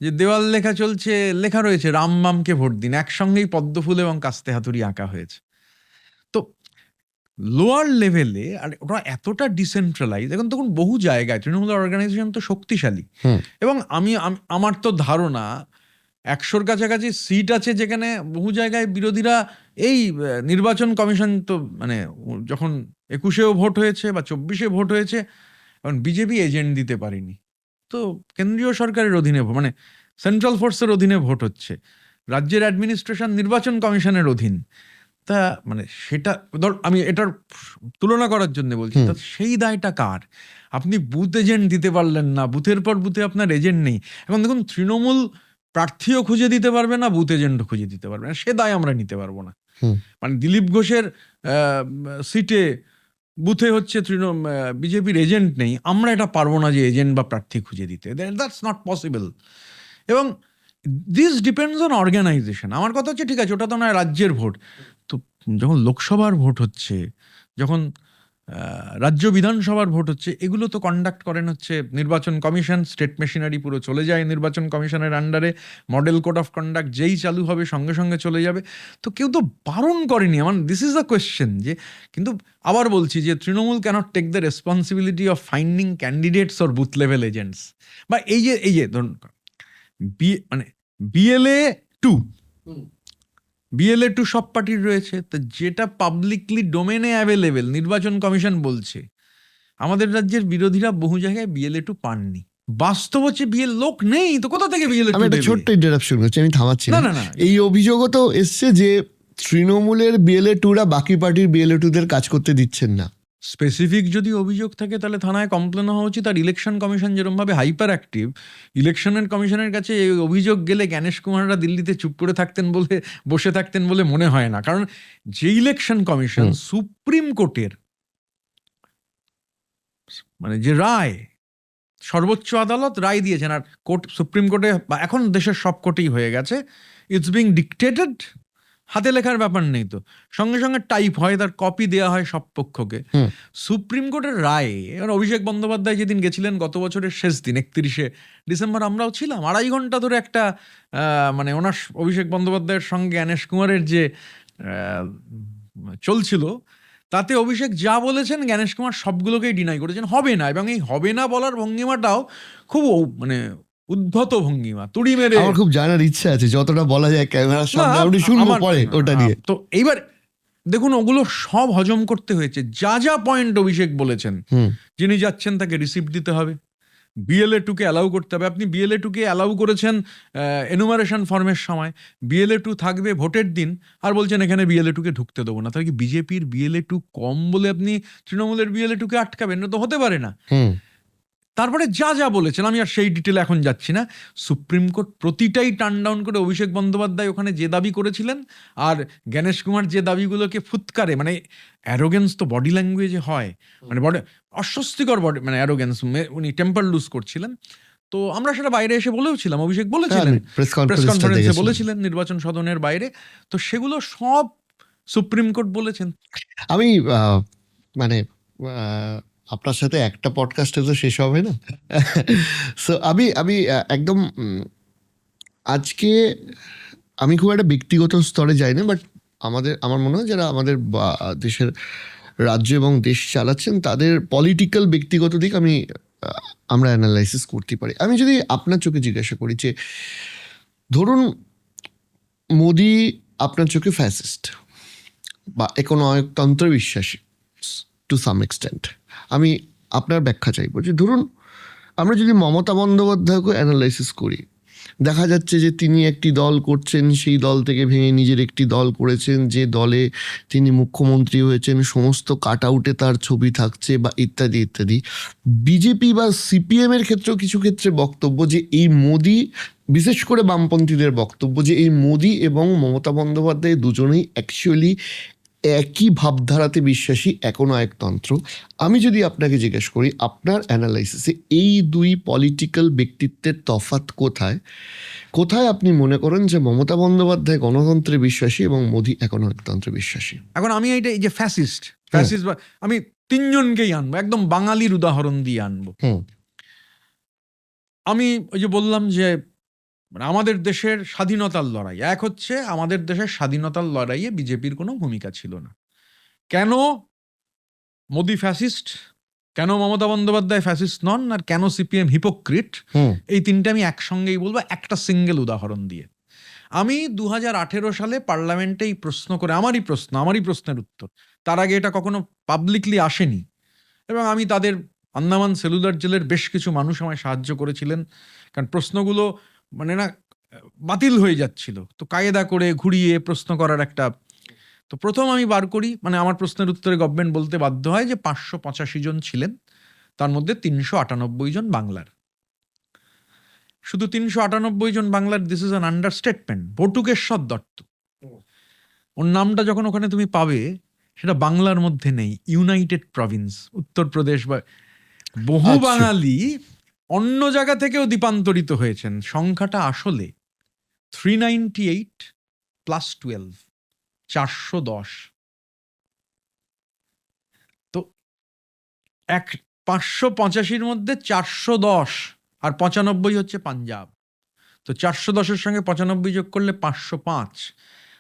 যে দেওয়াল লেখা চলছে, লেখা রয়েছে রামবামকে ভোট দিন, একসঙ্গেই পদ্মফুল এবং কাস্তে হাতুড়ি আঁকা হয়েছে। তো লোয়ার লেভেলে আর ওরা এতটা ডিসেন্ট্রালাইজ, এখন তখন বহু জায়গায় তৃণমূল অর্গানাইজেশন তো শক্তিশালী, এবং আমার তো ধারণা ১০০-র কাছাকাছি সিট আছে যেখানে বহু জায়গায় বিরোধীরা এই নির্বাচন কমিশন তো মানে যখন ২১-এও ভোট হয়েছে বা ২৪-এ ভোট হয়েছে, এখন বিজেপি এজেন্ট দিতে পারেনি, তো কেন্দ্রীয় সরকারের অধীনে মানে সেন্ট্রাল ফোর্সের অধীনে ভোট হচ্ছে, রাজ্যের অ্যাডমিনিস্ট্রেশন নির্বাচন কমিশনের অধীন। তা মানে সেটা ধর আমি এটার তুলনা করার জন্য বলছি, তা সেই দায়টা কার? আপনি বুথ এজেন্ট দিতে পারলেন না, বুথের পর বুথে আপনার এজেন্ট নেই। এখন দেখুন, তৃণমূল প্রার্থীও খুঁজে দিতে পারবে না, বুথ এজেন্টও খুঁজে দিতে পারবে না, সে দায় আমরা নিতে পারবো না। মানে দিলীপ ঘোষের সিটে বুথে হচ্ছে বিজেপির এজেন্ট নেই, আমরা এটা পারবো না যে এজেন্ট বা প্রার্থী খুঁজে দিতে, দ্যাটস নট পসিবল। এবং দিস ডিপেন্ডস অন অর্গানাইজেশন। আমার কথা হচ্ছে ঠিক আছে, ওটা তো নয় রাজ্যের ভোট, তো যখন লোকসভার ভোট হচ্ছে, যখন রাজ্য বিধানসভার ভোট হচ্ছে, এগুলো তো কন্ডাক্ট করেন হচ্ছে নির্বাচন কমিশন। স্টেট মেশিনারি পুরো চলে যায় নির্বাচন কমিশনের আন্ডারে, মডেল কোড অফ কন্ডাক্ট যেই চালু হবে সঙ্গে সঙ্গে চলে যাবে। তো কেউ তো বারণ করেনি, আমার দিস ইজ দ্য কোয়েশ্চেন। যে কিন্তু আবার বলছি যে Trinamool cannot take the responsibility of finding candidates or booth level agents, বা এই যে ধরুন মানে BLA 2 সব পার্টির রয়েছে, তো যেটা পাবলিকলি ডোমেনে অ্যাভেলেবেল নির্বাচন কমিশন বলছে, আমাদের রাজ্যের বিরোধীরা বহু জায়গায় BLA 2 পাননি। বাস্তব হচ্ছে লোক নেই, তো কোথা থেকে BLA 2 আমি একটা ছোট্ট ইন্টারাপশন করছি, আমি থামাচ্ছি না। এই অভিযোগও তো এসছে যে তৃণমূলের BLA 2রা বাকি পার্টির BLA 2দের কাজ করতে দিচ্ছেন না। স্পেসিফিক যদি অভিযোগ থাকে তাহলে থানায় কমপ্লেন হওয়া উচিত। আর ইলেকশন কমিশন যেরকমভাবে হাইপার অ্যাক্টিভ, ইলেকশনের কমিশনের কাছে এই অভিযোগ গেলে জ্ঞানেশ কুমাররা দিল্লিতে চুপ করে বসে থাকতেন বলে মনে হয় না। কারণ যে ইলেকশন কমিশন সুপ্রিম কোর্টের মানে যে রায়, সর্বোচ্চ আদালত রায় দিয়েছেন, আর সুপ্রিম কোর্টে বা এখন দেশের সব কোর্টেই হয়ে গেছে, ইটস বিং ডিকটেটেড, হাতে লেখার ব্যাপার নেই, তো সঙ্গে সঙ্গে টাইপ হয়, তার কপি দেওয়া হয় সব পক্ষকে। সুপ্রিম কোর্টের রায়ে অভিষেক বন্দ্যোপাধ্যায় যেদিন গেছিলেন গত বছরের শেষ দিন 31শে ডিসেম্বর, আমরাও ছিলাম, 2.5 ঘন্টা ধরে একটা মানে ওনার অভিষেক বন্দ্যোপাধ্যায়ের সঙ্গে জ্ঞানেশ কুমারের যে চলছিল, তাতে অভিষেক যা বলেছেন জ্ঞানেশ কুমার সবগুলোকেই ডিনাই করেছেন, হবে না। এবং এই হবে না বলার ভঙ্গিমাটাও খুব মানে উদ্ধত ভঙ্গিমা, তুড়ি মেরে। আমার খুব জানার ইচ্ছা আছে, যতটা বলা যায় ক্যামেরার সামনে আমি শুনবো পরে ওটা নিয়ে। তো এইবার দেখুন, ওগুলো সব হজম করতে হয়েছে। যা যা পয়েন্ট অভিষেক বলেছেন, যিনি যাচ্ছেন তাকে রিসিপ্ট দিতে হবে, BLA 2 অ্যালাউ করতে হবে। আপনি BLA 2 অ্যালাউ করেছেন এনুমারেশন ফর্মের সময়, BLA 2 থাকবে ভোটের দিন, আর বলছেন এখানে BLA 2 ঢুকতে দেবো না। তাহলে কি বিজেপির BLA 2 কম বলে আপনি তৃণমূলের BLA 2 আটকাবেন? না, তো হতে পারে না। তারপরে যা যা বলেছেন, আমি আর সেই ডিটেলে এখন যাচ্ছি না। সুপ্রিম কোর্ট প্রতিটাই টার্ন ডাউন করে অভিষেক বন্দ্যোপাধ্যায় ওখানে যে দাবি করেছিলেন আর জ্ঞানেশ কুমার যে দাবিগুলোকে ফুৎকারে, মানে অ্যারোগেন্স তো বডি ল্যাঙ্গুয়েজে হয়, মানে অস্বস্তিকর বডি, মানে অ্যারোগেন্স, উনি টেম্পার লুজ করছিলেন। তো আমরা সেটা বাইরে এসে বলেওছিলাম, অভিষেক বলেছিলেন, প্রেস কনফারেন্সে বলেছিলেন নির্বাচন সদনের বাইরে, তো সেগুলো সব সুপ্রিম কোর্ট বলেছেন। আমি মানে আপনার সাথে একটা পডকাস্টে তো শেষ হবে না। সো আমি একদম আজকে আমি খুব একটা ব্যক্তিগত স্তরে যাই না, বাট আমার মনে হয় যারা আমাদের দেশের রাজ্য এবং দেশ চালাচ্ছেন তাদের পলিটিক্যাল ব্যক্তিগত দিক আমরা অ্যানালাইসিস করতে পারি। আমি যদি আপনার চোখে জিজ্ঞাসা করি যে ধরুন মোদি আপনার চোখে ফ্যাসিস্ট বা একনায়কতন্ত্রে বিশ্বাসী টু সাম এক্সটেন্ট, আমি আপনার ব্যাখ্যা চাইব যে ধরুন আমরা যদি মমতা বন্দ্যোপাধ্যায়কে অ্যানালাইসিস করি, দেখা যাচ্ছে যে তিনি একটি দল করছেন, সেই দল থেকে ভেঙে নিজের একটি দল করেছেন, যে দলে তিনি মুখ্যমন্ত্রী হয়েছেন, সমস্ত কাট আউটে তার ছবি থাকছে বা ইত্যাদি ইত্যাদি। বিজেপি বা সিপিএম এর ক্ষেত্রেও কিছু ক্ষেত্রে বক্তব্য যে এই মোদি, বিশেষ করে বামপন্থীদের বক্তব্য যে এই মোদি এবং মমতা বন্দ্যোপাধ্যায় দুজনেই অ্যাকচুয়ালি একই ভাবধারাতে বিশ্বাসী, একনায়কতন্ত্র। আমি যদি আপনাকে জিজ্ঞেস করি আপনার অ্যানালাইসিসে এই দুই পলিটিক্যাল ব্যক্তিত্বের তফাৎ কোথায়, কোথায় আপনি মনে করেন যে মমতা বন্দ্যোপাধ্যায় গণতন্ত্রে বিশ্বাসী এবং মোদি একনায়কতন্ত্রে বিশ্বাসী? এখন আমি এই যে ফ্যাসিস্ট বা আমি তিনজনকেই আনবো, একদম বাঙালির উদাহরণ দিয়ে আনবো। আমি ওই যে বললাম যে মানে আমাদের দেশের স্বাধীনতার লড়াই, এক হচ্ছে আমাদের দেশের স্বাধীনতার লড়াইয়ে বিজেপির কোনো ভূমিকা ছিল না। কেন মোদি ফ্যাসিস্ট, কেন মমতা বন্দ্যোপাধ্যায় ফ্যাসিস্ট নন, আর কেন সিপিএম হিপোক্রিট, এই তিনটে আমি একসঙ্গেই বলবো একটা সিঙ্গেল উদাহরণ দিয়ে। আমি 2018 সালে পার্লামেন্টে এই প্রশ্ন করে, আমারই প্রশ্নের উত্তর, তার আগে এটা কখনো পাবলিকলি আসেনি, এবং আমি তাদের আন্দামান সেলুলার জেলের বেশ কিছু মানুষ আমায় সাহায্য করেছিলেন, কারণ প্রশ্নগুলো মানে না বাতিল হয়ে যাচ্ছিল, তো কায়দা করে ঘুরিয়ে প্রশ্ন করার একটা। তো প্রথম আমি বার করি, মানে আমার প্রশ্নের উত্তরে গভর্নমেন্ট বলতে বাধ্য হয় যে 585 জন ছিলেন, তার মধ্যে 398 জন বাংলার। শুধু 398 জন বাংলার, this is an understatement. Batukeshwar Dutt, ওর নামটা যখন ওখানে তুমি পাবে, সেটা বাংলার মধ্যে নেই, ইউনাইটেড প্রভিন্স, উত্তরপ্রদেশ। বা বহু বাঙালি অন্য জায়গা থেকেও দ্বীপান্তরিত হয়েছেন। সংখ্যাটা আসলে 398 প্লাস 12, 410। তো 585-র মধ্যে 410 আর 95 হচ্ছে পাঞ্জাব। তো 410-এর সঙ্গে 95 যোগ করলে 505।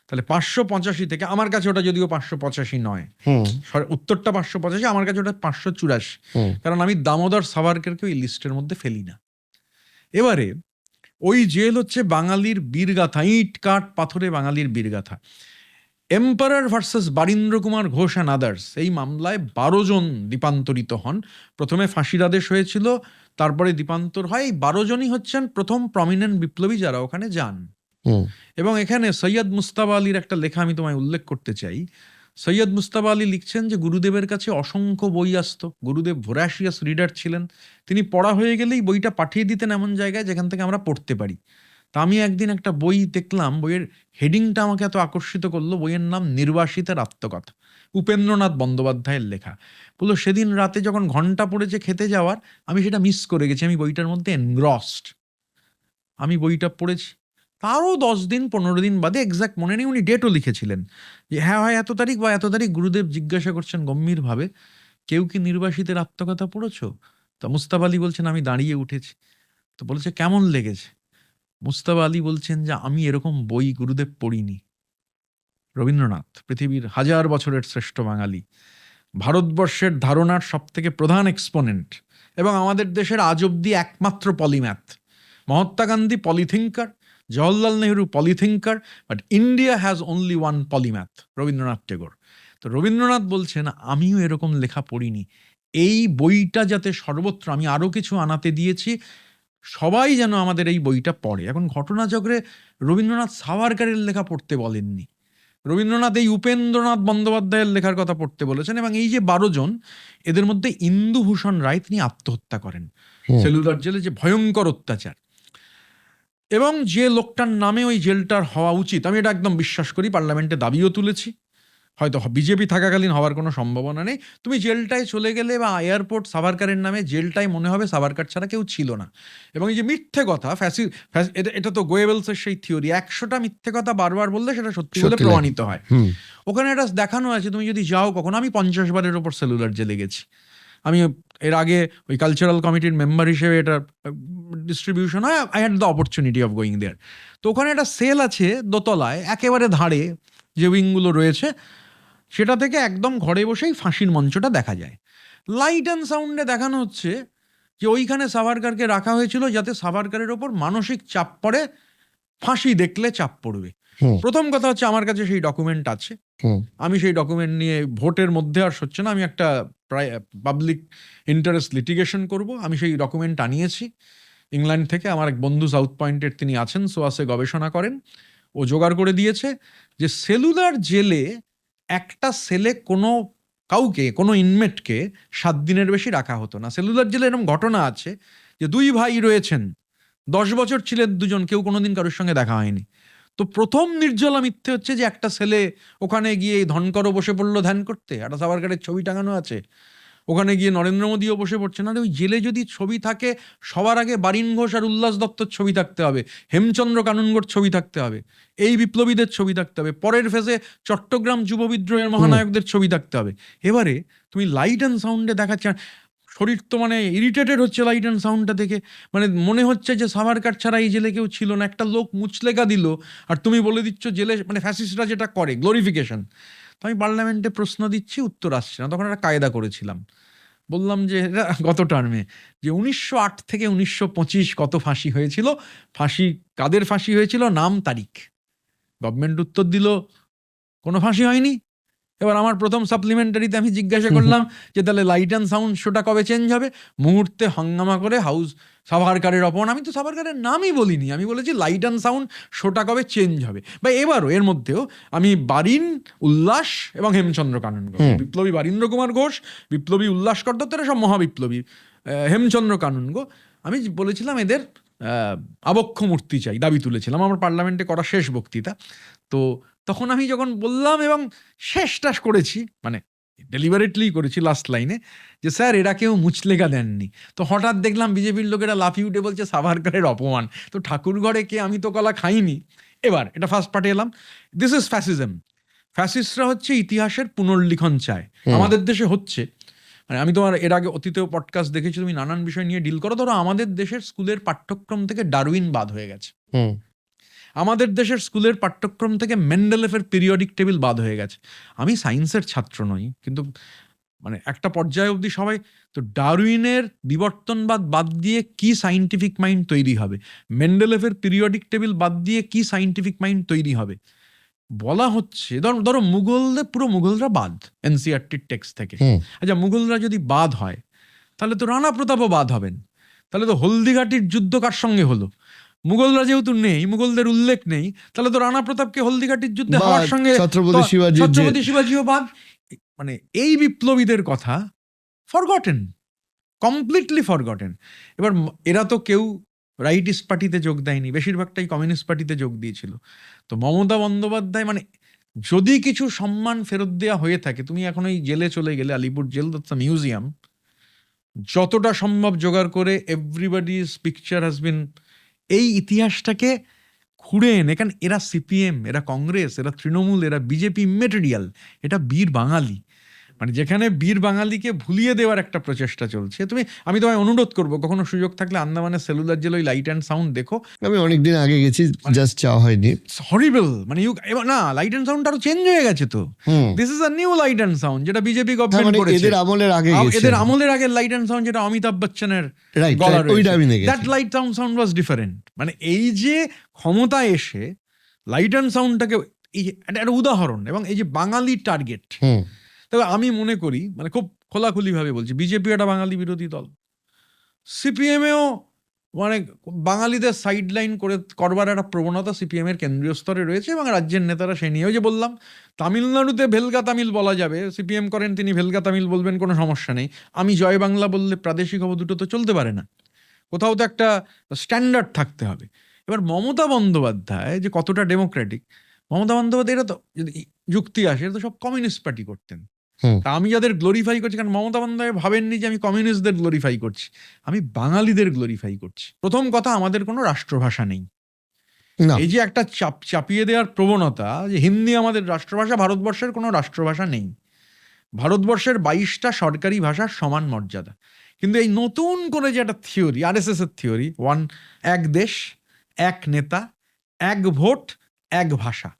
তাহলে 585 থেকে, আমার কাছে ওটা যদিও 585 নয়, উত্তরটা 585, আমার কাছে ওটা 584, কারণ আমি দামোদর সাভারকারকে ওই লিস্টের মধ্যে ফেলি না। এবারে ওই জেল হচ্ছে বাঙালির বীরগাথা, ইট কাঠ পাথরে বাঙালির বীরগাথা। Emperor versus Barindra Kumar Ghosh and others, এই মামলায় 12 জন দ্বীপান্তরিত হন। প্রথমে ফাঁসির আদেশ হয়েছিল, তারপরে দ্বীপান্তর হয়। এই 12 জনই হচ্ছেন প্রথম প্রমিনেন্ট বিপ্লবী যারা ওখানে যান। এবং এখানে সৈয়দ মুস্তাবা আলীর একটা লেখা আমি তোমায় উল্লেখ করতে চাই। সৈয়দ মুস্তাবা আলী লিখছেন যে গুরুদেবের কাছে অসংখ্য বই আসতো, গুরুদেব ভোরাশিয়াস রিডার ছিলেন, তিনি পড়া হয়ে গেলেই বইটা পাঠিয়ে দিতেন এমন জায়গায় যেখান থেকে আমরা পড়তে পারি। তা আমি একদিন একটা বই দেখলাম, বইয়ের হেডিংটা আমাকে এত আকর্ষিত করলো, বইয়ের নাম নির্বাসিতের আত্মকথা, উপেন্দ্রনাথ বন্দ্যোপাধ্যায়ের লেখা। বললো সেদিন রাতে যখন ঘন্টা পড়েছে খেতে যাওয়ার, আমি সেটা মিস করে গেছি, আমি বইটার মধ্যে এনগ্রসড। আমি বইটা পড়েছি, তারও 10 দিন 15 দিন বাদে, এক্সাক্ট মনে নেই, উনি ডেটও লিখেছিলেন যে হ্যাঁ হয় এত তারিখ বা এত তারিখ, গুরুদেব জিজ্ঞাসা করছেন গম্ভীরভাবে, কেউ কি নির্বাসিতের আত্মকথা পড়েছো? তা মুস্তাফা আলী বলছেন আমি দাঁড়িয়ে উঠেছি। তো বলেছে কেমন লেগেছে? মুস্তাফা আলী বলছেন যে আমি এরকম বই গুরুদেব পড়িনি। রবীন্দ্রনাথ পৃথিবীর 1000 বছরের শ্রেষ্ঠ বাঙালি, ভারতবর্ষের ধারণার সব থেকে প্রধান এক্সপোনেন্ট, এবং আমাদের দেশের আজ অব্দি একমাত্র polymath. Mahatma Gandhi polythinker, Jawaharlal Nehru polythinker, but India has only one polymath, Rabindranath Tagore. তো রবীন্দ্রনাথ বলছেন আমিও এরকম লেখা পড়িনি, এই বইটা যাতে সর্বত্র, আমি আরও কিছু আনাতে দিয়েছি, সবাই যেন আমাদের এই বইটা পড়ে। এখন ঘটনাচক্রে রবীন্দ্রনাথ সাভারকারের লেখা পড়তে বলেননি, রবীন্দ্রনাথ এই উপেন্দ্রনাথ বন্দ্যোপাধ্যায়ের লেখার কথা পড়তে বলেছেন। এবং এই যে 12 জন, এদের মধ্যে ইন্দুভূষণ রায় তিনি আত্মহত্যা করেন সেলুলার জেলে, যে ভয়ঙ্কর অত্যাচার। এবং যে লোকটার নামে ওই জেলটার হওয়া উচিত, আমি এটা একদম বিশ্বাস করি, পার্লামেন্টে দাবিও তুলেছি, হয়তো বিজেপি থাকাকালীন হওয়ার কোনো সম্ভাবনা নেই। তুমি জেলটায় চলে গেলে বা এয়ারপোর্ট সাভারকারের নামে, জেলটায় মনে হবে সাভারকার ছাড়া কেউ ছিল না। এবং এই যে মিথ্যে কথা, এটা তো গোয়েবেলসের সেই থিওরি, 100টা মিথ্যে কথা বারবার বললে সেটা সত্যি বলে প্রমাণিত হয়। ওখানে এটা দেখানো আছে, তুমি যদি যাও কখনো, আমি 50 বারের ওপর সেলুলার জেলে গেছি। আমি এর আগে ওই কালচারাল কমিটির মেম্বার হিসেবে এটা ডিস্ট্রিবিউশন হয়, I had the opportunity of going there. তো ওখানে একটা সেল আছে দোতলায়, একেবারে ধারে যে উইংগুলো রয়েছে, সেটা থেকে একদম ঘরে বসেই ফাঁসির মঞ্চটা দেখা যায়। লাইট অ্যান্ড সাউন্ডে দেখানো হচ্ছে যে ওইখানে সাভারকারকে রাখা হয়েছিল যাতে সাভারকারের ওপর মানসিক চাপ পড়ে, ফাঁসি দেখলে চাপ পড়বে। প্রথম কথা হচ্ছে আমার কাছে সেই ডকুমেন্ট আছে, আমি সেই ডকুমেন্ট নিয়ে ভোটের মধ্যে আর হচ্ছে না, আমি একটা পাবলিক ইন্টারেস্ট লিটিগেশন করব, আমি সেই ডকুমেন্ট আনিয়েছি। ইংল্যান্ড থেকে আমার এক বন্ধু সাউথ পয়েন্টের তিনি আছেন, সোয়াসে গবেষণা করেন, ও জোগাড় করে দিয়েছে যে সেলুলার জেলে একটা সেলে কোনো ইনমেটকে 7 দিনের বেশি রাখা হতো না। সেলুলার জেলে এরকম ঘটনা আছে যে 2 ভাই রয়েছেন, 10 বছর ছিলেন দুজন, কেউ কোনোদিন কারোর সঙ্গে দেখা হয়নি। তো প্রথম নির্জলা মিথ্যে হচ্ছে যে একটা ছেলে ওখানে গিয়ে ধনকরও বসে পড়লো ধ্যান করতে, একটা সাভারকারের ছবি টাঙানো আছে, ওখানে গিয়ে নরেন্দ্র মোদীও বসে পড়ছে না। ওই জেলে যদি ছবি থাকে, সবার আগে বারিন ঘোষ আর উল্লাস দত্তর ছবি থাকতে হবে, হেমচন্দ্র কানুনগোর ছবি থাকতে হবে, এই বিপ্লবীদের ছবি থাকতে হবে, পরের ফেজে চট্টগ্রাম যুব বিদ্রোহের মহানায়কদের ছবি থাকতে হবে। এবারে তুমি লাইট অ্যান্ড সাউন্ডে দেখাচ্ছ, শরীর তো মানে ইরিটেটেড হচ্ছে লাইট অ্যান্ড সাউন্ডটা দেখে। মানে মনে হচ্ছে যে সাভারকার ছাড়া এই জেলে কেউ ছিল না। একটা লোক মুচলেকা দিল আর তুমি বলে দিচ্ছ জেলে, মানে ফ্যাসিস্টরা যেটা করে গ্লোরিফিকেশন। তো আমি পার্লামেন্টে প্রশ্ন দিচ্ছি, উত্তর আসছে না। তখন একটা কায়দা করেছিলাম, বললাম যে এটা গত টার্মে যে 1908 থেকে 1925 কত ফাঁসি হয়েছিল, ফাঁসি কাদের ফাঁসি হয়েছিল, নাম তারিখ। গভর্নমেন্ট উত্তর দিল কোনো ফাঁসি হয়নি। এবার আমার প্রথম সাপ্লিমেন্টারিতে আমি জিজ্ঞাসা করলাম যে তাহলে লাইট অ্যান্ড সাউন্ড শোটা কবে চেঞ্জ হবে? মুহূর্তে হাঙ্গামা করে হাউস সাভারকারের অপমান। আমি তো সাভারকারের নামই বলিনি, আমি বলেছি লাইট অ্যান্ড সাউন্ড শোটা কবে চেঞ্জ হবে। বা এবারও এর মধ্যেও আমি বারিন, উল্লাস এবং হেমচন্দ্র কানুনগো, বিপ্লবী বারীন্দ্র কুমার ঘোষ, বিপ্লবী উল্লাস করদত্তরা সব মহাবিপ্লবী, হেমচন্দ্র কানুনগো, আমি বলেছিলাম এদের আবক্ষ মূর্তি চাই, দাবি তুলেছিলাম আমার পার্লামেন্টে করা শেষ বক্তৃতা। তো তখন আমি যখন বললাম এবং শেষটাস করেছি, মানে ডেলিভারেটলি করেছি লাস্ট লাইনে, যে স্যার এরা কেউ মুচলেখা দেননি। তো হঠাৎ দেখলাম বিজেপির লোকেরা লাফিয়ে উঠে বলছে সাভারকারের অপমান। তো ঠাকুর ঘরে কে আমি তো কলা খাইনি। এবার এটা ফার্স্ট পার্টে এলাম, দিস ইজ ফ্যাসিজম। ফ্যাসিস্টরা হচ্ছে ইতিহাসের পুনর্লিখন চায়, আমাদের দেশে হচ্ছে। মানে আমি তোমার এর আগে অতীতেও পডকাস্ট দেখেছি, তুমি নানান বিষয় নিয়ে ডিল করো। ধরো আমাদের দেশের স্কুলের পাঠ্যক্রম থেকে ডারউইন বাদ হয়ে গেছে, আমাদের দেশের স্কুলের পাঠ্যক্রম থেকে মেন্ডেলেফের পিরিয়ডিক টেবিল বাদ হয়ে গেছে। আমি সায়েন্সের ছাত্র নই, কিন্তু মানে একটা পর্যায়ে অবধি সবাই তো ডারউইনের বিবর্তনবাদ বাদ দিয়ে কি সাইন্টিফিক মাইন্ড তৈরি হবে, মেন্ডেলেফের পিরিয়ডিক টেবিল বাদ দিয়ে কি সাইন্টিফিক মাইন্ড তৈরি হবে বলা হচ্ছে। ধরো মুঘলদের, পুরো মুঘলরা বাদ এনসিআরটির টেক্সট থেকে। আচ্ছা, মুঘলরা যদি বাদ হয় তাহলে তো রানা প্রতাপও বাদ হবেন। তাহলে তো হলদিঘাটির যুদ্ধ কার সঙ্গে হলো? মুঘলরা যেহেতু নেই, মুঘলদের উল্লেখ নেই, তাহলে তো রানা প্রতাপকে হলদিঘাটির যুদ্ধে হওয়ার সঙ্গে ছত্রপতি শিবাজিও বাদ। মানে এই বিপ্লবীদের কথা ফরগটেন, কমপ্লিটলি ফরগটেন। এবার এরা তো কেউ রাইটিস্ট পার্টিতে যোগ দেয়নি, বেশিরভাগটাই কমিউনিস্ট পার্টিতে যোগ দিয়েছিল। তো মমতা বন্দ্যোপাধ্যায়, মানে যদি কিছু সম্মান ফেরত দেওয়া হয়ে থাকে, তুমি এখন ওই জেলে চলে গেলে, Alipore jail, that's a museum, যতটা সম্ভব জোগাড় করে এভরিবডিজ পিকচার হ্যাজ বিন, এই ইতিহাসটাকে খুঁড়ে এনে, কারণ এরা সিপিএম, এরা কংগ্রেস, এরা তৃণমূল, এরা বিজেপি ইমেটেরিয়াল, এটা বীর বাঙালি। মানে যেখানে বীর বাঙালিকে ভুলিয়ে দেওয়ার একটা প্রচেষ্টা চলছে। আমি তোমায় অনুরোধ করবো, কখনো সুযোগ থাকলে আন্দামানের সেলুলার জেল ওই লাইট অ্যান্ড সাউন্ড দেখো। আমি অনেকদিন আগে গেছি, জাস্ট যাওয়া হয়নি। হরিবল, মানে না, লাইট অ্যান্ড সাউন্ড আরো চেঞ্জ হয়ে গেছে। তো this is a new light and sound, যেটা বিজেপি গভর্নমেন্ট করেছে। এদের আমলের আগে, এদের আমলের আগে লাইট অ্যান্ড সাউন্ড, যেটা অমিতাভ বচ্চনের গলা রয়েছে, that light sound was different. মানে এই যে ক্ষমতা এসে লাইট অ্যান্ড সাউন্ডটাকে, এই যে একটা উদাহরণ, এবং এই যে বাঙালি টার্গেট। তবে আমি মনে করি, মানে খুব খোলাখুলি ভাবে বলছি, বিজেপি একটা বাঙালি বিরোধী দল, সিপিএমেও মানে বাঙালিদের সাইডলাইন করবার একটা প্রবণতা সিপিএম এর কেন্দ্রীয় স্তরে রয়েছে, এবং রাজ্যের নেতারা সে নিয়ে, ওই যে বললাম তামিলনাড়ুতে ভেলগা তামিল বলা যাবে, সিপিএম করেন তিনি ভেলগা তামিল বলবেন, কোনো সমস্যা নেই। আমি জয় বাংলা বললে প্রাদেশিক হবে, দুটো তো চলতে পারে না, কোথাও তো একটা স্ট্যান্ডার্ড থাকতে হবে। এবার মমতা বন্দ্যোপাধ্যায় যে কতটা ডেমোক্রেটিক, মমতা বন্দ্যোপাধ্যায়, এটা তো যদি যুক্তি আসে, এটা তো সব কমিউনিস্ট পার্টি করতেন। তা আমি যাদের গ্লোরিফাই করছি, কারণ মমতা বন্দ্যোপাধ্যায় ভাবেননি যে আমি কমিউনিস্টদের গ্লোরিফাই করছি, আমি বাঙালিদের গ্লোরিফাই করছি। প্রথম কথা, আমাদের কোনো রাষ্ট্রভাষা নেই। এই যে একটা চাপিয়ে দেওয়ার প্রবণতা যে হিন্দি আমাদের রাষ্ট্রভাষা, ভারতবর্ষের কোনো রাষ্ট্রভাষা নেই। ভারতবর্ষের 22টা সরকারি ভাষার সমান মর্যাদা। কিন্তু এই নতুন করে যে একটা থিওরি, আরএসএস এর থিওরি, এক দেশ, এক নেতা, এক ভোট, এক ভাষা,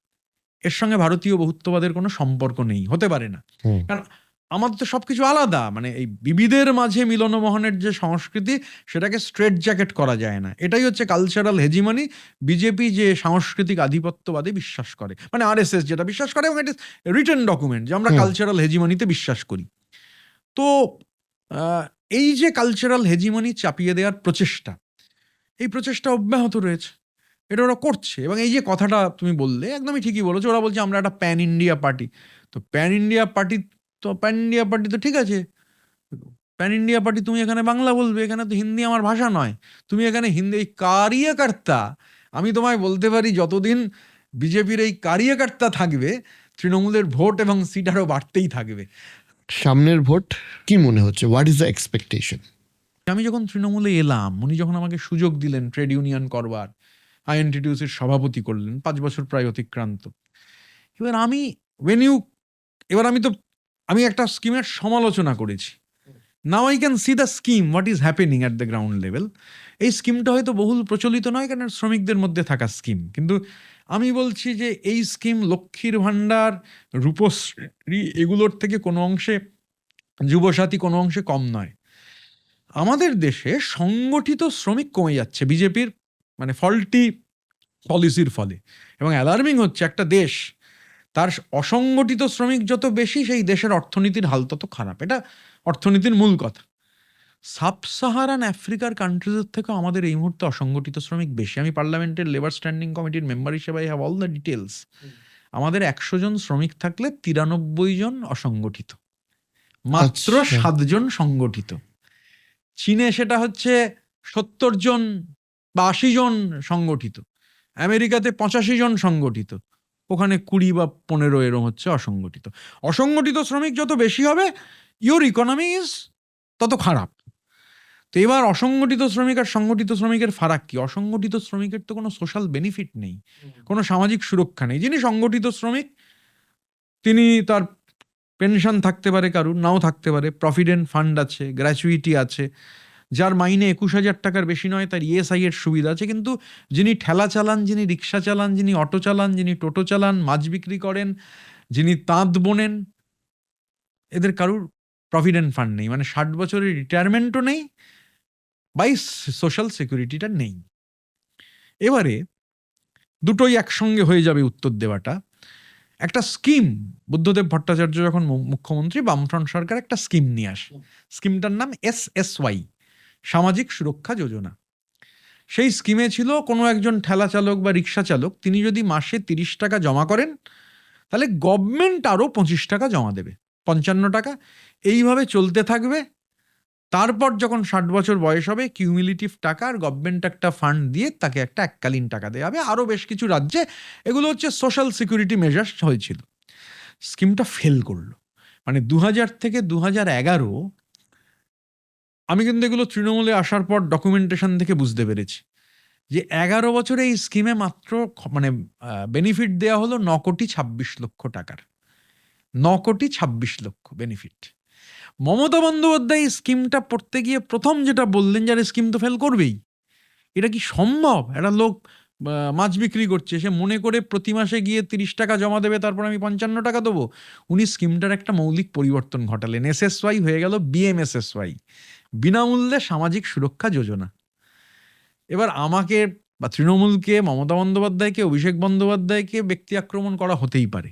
এর সঙ্গে ভারতীয় বহুত্ববাদের কোনো সম্পর্ক নেই, হতে পারে না। কারণ আমাদের তো সবকিছু আলাদা। মানে এই বিবিধের মাঝে মিলনমোহনের যে সংস্কৃতি, সেটাকে স্ট্রেট জ্যাকেট করা যায় না। এটাই হচ্ছে কালচারাল হেজিমনি। বিজেপি যে সাংস্কৃতিক আধিপত্যবাদে বিশ্বাস করে, মানে আরএসএস যেটা বিশ্বাস করে, এবং এটা রিটেন ডকুমেন্ট যে আমরা কালচারাল হেজিমনিতে বিশ্বাস করি। তো এই যে কালচারাল হেজিমনি চাপিয়ে দেওয়ার প্রচেষ্টা, এই প্রচেষ্টা অব্যাহত রয়েছে, এটা ওরা করছে। এবং এই যে কথাটা তুমি বললে একদমই ঠিকই বলেছো, ওরা বলছে আমরা একটা প্যান ইন্ডিয়া পার্টি। তো প্যান ইন্ডিয়া পার্টি তো ঠিক আছে, প্যান ইন্ডিয়া পার্টি, তুমি এখানে বাংলা বলবে, এখানে তো হিন্দি আমার ভাষা নয়, তুমি এখানে হিন্দি, এই কারিয়াকর্তা, আমি তোমায় বলতে পারি যতদিন বিজেপির এই কারিয়াকর্তা থাকবে তৃণমূলের ভোট এবং সিট আরও বাড়তেই থাকবে। সামনের ভোট কি মনে হচ্ছে, হোয়াট ইজ দ্য এক্সপেকটেশন? আমি যখন তৃণমূলে এলাম, উনি যখন আমাকে সুযোগ দিলেন ট্রেড ইউনিয়ন করবার, আইএনটিটিউসির সভাপতি করলেন, 5 বছর প্রায় অতিক্রান্ত। এবার আমি আমি একটা স্কিমের সমালোচনা করেছি। Now I can see the scheme, what is happening at the ground level. এই স্কিমটা হয়তো বহুল প্রচলিত নয়, কারণ শ্রমিকদের মধ্যে থাকা স্কিম, কিন্তু আমি বলছি যে এই স্কিম লক্ষ্মীর ভাণ্ডার, রূপশ্রী, এগুলোর থেকে কোনো অংশে, যুবসাথী কোনো অংশে কম নয়। আমাদের দেশে সংগঠিত শ্রমিক কমে যাচ্ছে বিজেপির মানে ফল্টি পলিসির ফলে। এবং অ্যালার্মিং হচ্ছে, একটা দেশ তার অসংগঠিত শ্রমিক যত বেশি, সেই দেশের অর্থনীতির হাল তত খারাপ। এটা অর্থনীতির মূল কথা। সাব সাহারান আফ্রিকার কান্ট্রিজের থেকে আমাদের এই মুহূর্তে অসংগঠিত শ্রমিক বেশি। আমি পার্লামেন্টের লেবার স্ট্যান্ডিং কমিটির মেম্বার হিসেবে I have all the details. আমাদের 100 জন শ্রমিক থাকলে 93 জন অসংগঠিত, মাত্র 7 জন সংগঠিত। চীনে সেটা হচ্ছে 70 জন বা 80 জন সংগঠিত, আমেরিকাতে 85 জন সংগঠিত, ওখানে 20 বা 15 এরম হচ্ছে অসংগঠিত। অসংগঠিত শ্রমিক যত বেশি হবে, ইওর ইকোনমি ইজ তত খারাপ। তো এবার অসংগঠিত শ্রমিক আর সংগঠিত শ্রমিকের ফারাক কি? অসংগঠিত শ্রমিকের তো কোনো সোশ্যাল বেনিফিট নেই, কোনো সামাজিক সুরক্ষা নেই। যিনি সংগঠিত শ্রমিক, তিনি তার পেনশন থাকতে পারে, কারুর নাও থাকতে পারে, প্রভিডেন্ট ফান্ড আছে, গ্র্যাচুইটি আছে, যার মাইনে 21,000 টাকার বেশি নয় তার ইএসআই এর সুবিধা আছে। কিন্তু যিনি ঠেলা চালান, যিনি রিক্সা চালান, যিনি অটো চালান, যিনি টোটো চালান, মাছ বিক্রি করেন, যিনি তাঁত বোনেন, এদের কারুর প্রভিডেন্ট ফান্ড নেই, মানে 60 বছরের রিটায়ারমেন্টও নেই, বাই সোশ্যাল সিকিউরিটিটা নেই। এবারে দুটোই একসঙ্গে হয়ে যাবে উত্তর দেওয়াটা। একটা স্কিম, বুদ্ধদেব ভট্টাচার্য যখন মুখ্যমন্ত্রী, বামফ্রন্ট সরকার একটা স্কিম নিয়ে আসে। স্কিমটার নাম SSY, সামাজিক সুরক্ষা যোজনা। সেই স্কিমে ছিল, কোনো একজন ঠেলা চালক বা রিক্সা চালক, তিনি যদি মাসে 30 টাকা জমা করেন, তাহলে গভর্নমেন্ট আরও 25 টাকা জমা দেবে, 55 টাকা। এইভাবে চলতে থাকবে। তারপর যখন 60 বছর বয়স হবে, কিউমুলেটিভ টাকা আর গভর্নমেন্ট একটা ফান্ড দিয়ে তাকে একটা এককালীন টাকা দেওয়া হবে। আরও বেশ কিছু রাজ্যে এগুলো হচ্ছে সোশ্যাল সিকিউরিটি মেজার্স হয়েছিল। স্কিমটা ফেল করলো। মানে 2000 থেকে 2011, আমি কিন্তু এগুলো তৃণমূলে আসার পর ডকুমেন্টেশন থেকে বুঝতে পেরেছি যে 11 বছরে এই স্কিমে মাত্র মানে বেনিফিট দেওয়া হলো 9,26,00,000 টাকার। 9,26,00,000 বেনিফিট। মমতা বন্দ্যোপাধ্যায় স্কিমটা পড়তে গিয়ে প্রথম যেটা বললেন, যে স্কিম তো ফেল করবেই, এটা কি সম্ভব? একটা লোক মাছ বিক্রি করছে, সে মনে করে প্রতি মাসে গিয়ে 30 টাকা জমা দেবে, তারপর আমি 55 টাকা দেবো। উনি স্কিমটার একটা মৌলিক পরিবর্তন ঘটালেন, SSY হয়ে গেল BMSSY, বিনামূল্যে সামাজিক সুরক্ষা যোজনা। এবার আমাকে বা তৃণমূলকে, মমতা বন্দ্যোপাধ্যায়কে, অভিষেক বন্দ্যোপাধ্যায়কে ব্যক্তি আক্রমণ করা হতেই পারে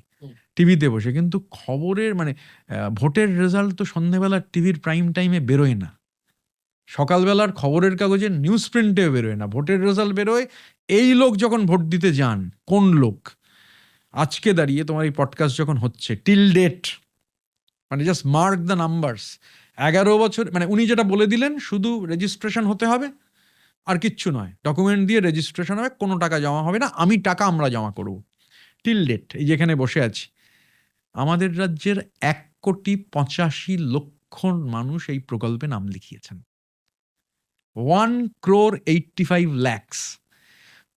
টিভিতে বসে, কিন্তু খবরের মানে ভোটের রেজাল্ট তো সন্ধ্যেবেলা টিভির প্রাইম টাইমে বেরোয় না, সকালবেলার খবরের কাগজের নিউজ প্রিন্টেও বেরোয় না। ভোটের রেজাল্ট বেরোয় এই লোক যখন ভোট দিতে যান। কোন লোক? আজকে দাঁড়িয়ে তোমার এই পডকাস্ট যখন হচ্ছে, টিল ডেট, মানে জাস্ট মার্ক দ্য নাম্বারস, 11 বছর, মানে উনি যেটা বলে দিলেন, শুধু রেজিস্ট্রেশন হতে হবে, আর কিচ্ছু নয়, ডকুমেন্ট দিয়ে রেজিস্ট্রেশন হবে, কোনো টাকা জমা হবে না, আমরা জমা করব। টিল ডেট, এই যেখানে বসে আছি, আমাদের রাজ্যের 1,85,00,000 মানুষ এই প্রকল্পে নাম লিখিয়েছেন। 1,85,00,000।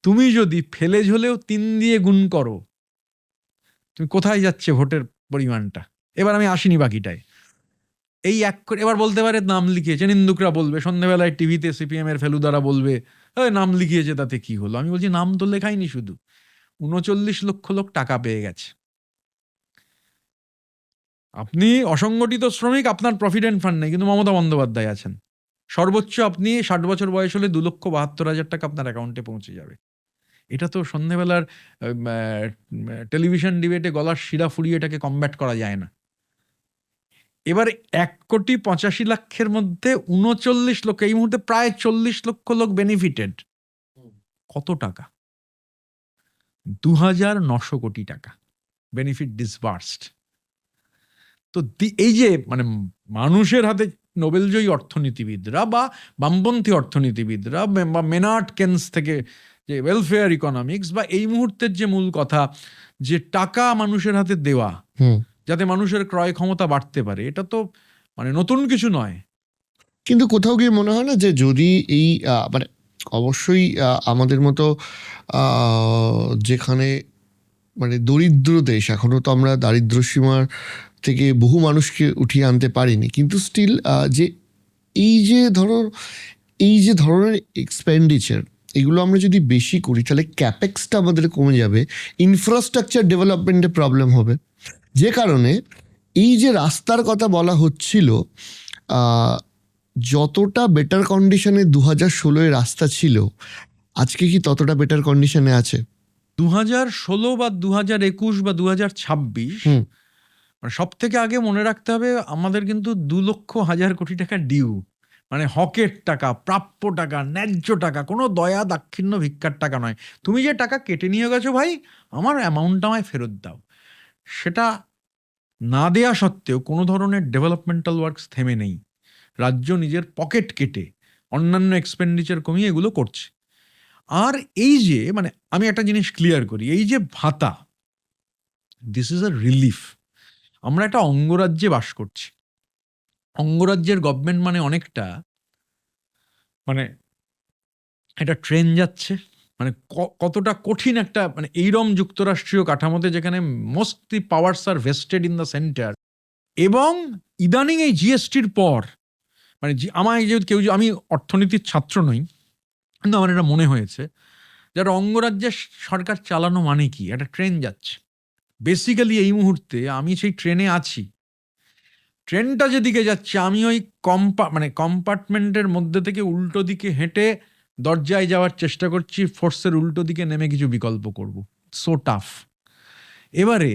তুমি যদি ফেলে ঝোলেও 3 দিয়ে গুণ করো, তুমি কোথায় যাচ্ছে ভোটের পরিমাণটা? এবার আমি আসিনি বাকিটায়। এই এবার বলতে পারে নাম লিখিয়েছে, নিন্দুকরা বলবে, সন্ধ্যেবেলায় টিভিতে সিপিএম এর ফেলুদারা বলবে নাম লিখিয়েছে, তাতে কি হলো? আমি বলছি নাম তো লেখাইনি, শুধু 39 লক্ষ লোক টাকা পেয়ে গেছে। আপনি অসংগঠিত শ্রমিক, আপনার প্রভিডেন্ট ফান্ড নেই, কিন্তু মমতা বন্দ্যোপাধ্যায় আছেন। সর্বোচ্চ আপনি 60 বছর বয়স হলে 2,72,000 টাকা আপনার অ্যাকাউন্টে পৌঁছে যাবে। এটা তো সন্ধ্যেবেলার টেলিভিশন ডিবেটে গলার শিরা ফুরিয়ে এটাকে কমব্যাট করা যায় না। এবার 1,85,00,000 মধ্যে 39 লক্ষ, এই মুহূর্তে প্রায় 40 লক্ষ লোক বেনিফিটেড। কত টাকা? 2,900 কোটি টাকা বেনিফিট ডিসবার্সড। তো এই যে মানে মানুষের হাতে নোবেলজয়ী অর্থনীতিবিদরা বা বামপন্থী অর্থনীতিবিদরা বা মেনার্ড কেন্স থেকে যে ওয়েলফেয়ার ইকোনমিক্স বা এই মুহূর্তের যে মূল কথা যে টাকা মানুষের হাতে দেওয়া যাতে মানুষের ক্রয় ক্ষমতা বাড়তে পারে, এটা তো মানে নতুন কিছু নয়। কিন্তু কোথাও গিয়ে মনে হয় না যে যদি এই মানে অবশ্যই আমাদের মতো যেখানে মানে দরিদ্র দেশ, এখনো তো আমরা দারিদ্র সীমার থেকে বহু মানুষকে উঠিয়ে আনতে পারিনি, কিন্তু স্টিল যে এই যে ধরনের এক্সপেন্ডিচার এগুলো আমরা যদি বেশি করি তাহলে ক্যাপেক্সটা আমাদের কমে যাবে, ইনফ্রাস্ট্রাকচার ডেভেলপমেন্টে প্রবলেম হবে। যে কারণে এই যে রাস্তার কথা বলা হচ্ছিল, যতটা বেটার কন্ডিশনে 2016 রাস্তা ছিল, আজকে কি ততটা বেটার কন্ডিশনে আছে? 2016 বা 2021 বা 2026 মানে সব থেকে আগে মনে রাখতে হবে আমাদের কিন্তু 2,00,000 কোটি টাকা ডিউ, মানে হকের টাকা, প্রাপ্য টাকা, ন্যায্য টাকা, কোনো দয়া দাক্ষিণ্য ভিক্ষার টাকা নয়। তুমি যে টাকা কেটে নিয়ে গেছো ভাই, আমার অ্যামাউন্টটা আমায় ফেরত দাও। সেটা না দেয়া সত্ত্বেও কোনো ধরনের ডেভেলপমেন্টাল ওয়ার্কস থেমে নেই। রাজ্য নিজের পকেট কেটে অন্যান্য এক্সপেন্ডিচার কমিয়ে এগুলো করছে। আর এই যে মানে আমি একটা জিনিস ক্লিয়ার করি, এই যে ভাতা, দিস ইজ আ রিলিফ। আমরা একটা অঙ্গরাজ্যে বাস করছি। অঙ্গরাজ্যের গভর্নমেন্ট মানে অনেকটা মানে একটা ট্রেন যাচ্ছে, মানে কতটা কঠিন একটা মানে এইরম যুক্তরাষ্ট্রীয় কাঠামোতে যেখানে most the powers are vested in the centre. এবং ইদানিং এই জিএসটির পর মানে আমায় যে কেউ, আমি অর্থনীতির ছাত্র নই, কিন্তু আমার এটা মনে হয়েছে যারা অঙ্গরাজ্যের সরকার চালানো মানে কি, একটা ট্রেন যাচ্ছে। বেসিক্যালি এই মুহূর্তে আমি সেই ট্রেনে আছি, ট্রেনটা যেদিকে যাচ্ছে আমি ওই কম্পার্টমেন্টের মধ্যে থেকে উল্টো দিকে হেঁটে দরজায় যাওয়ার চেষ্টা করছি, ফোর্সের উল্টো দিকে নেমে কিছু বিকল্প করব। So tough. এবারে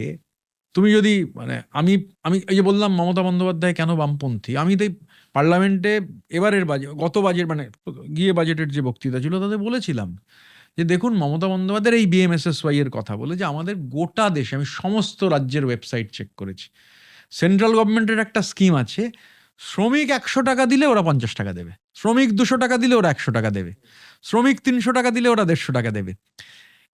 তুমি যদি মানে আমি আমি এই যে বললাম মমতা বন্দ্যোপাধ্যায় কেন বামপন্থী, আমি তাই পার্লামেন্টে এবারের গত বাজেট মানে গিয়ে বাজেটের যে বক্তৃতা ছিল তাতে বলেছিলাম যে দেখুন মমতা বন্দ্যোপাধ্যায়ের এই BMSSY এর কথা বলে যে আমাদের গোটা দেশে, আমি সমস্ত রাজ্যের ওয়েবসাইট চেক করেছি, সেন্ট্রাল গভর্নমেন্টের একটা স্কিম আছে, শ্রমিক 100 টাকা দিলে ওরা 50 টাকা দেবে, শ্রমিক 200 টাকা দিলে ওরা 100 টাকা দেবে, শ্রমিক 300 টাকা দিলে ওরা 150 টাকা দেবে।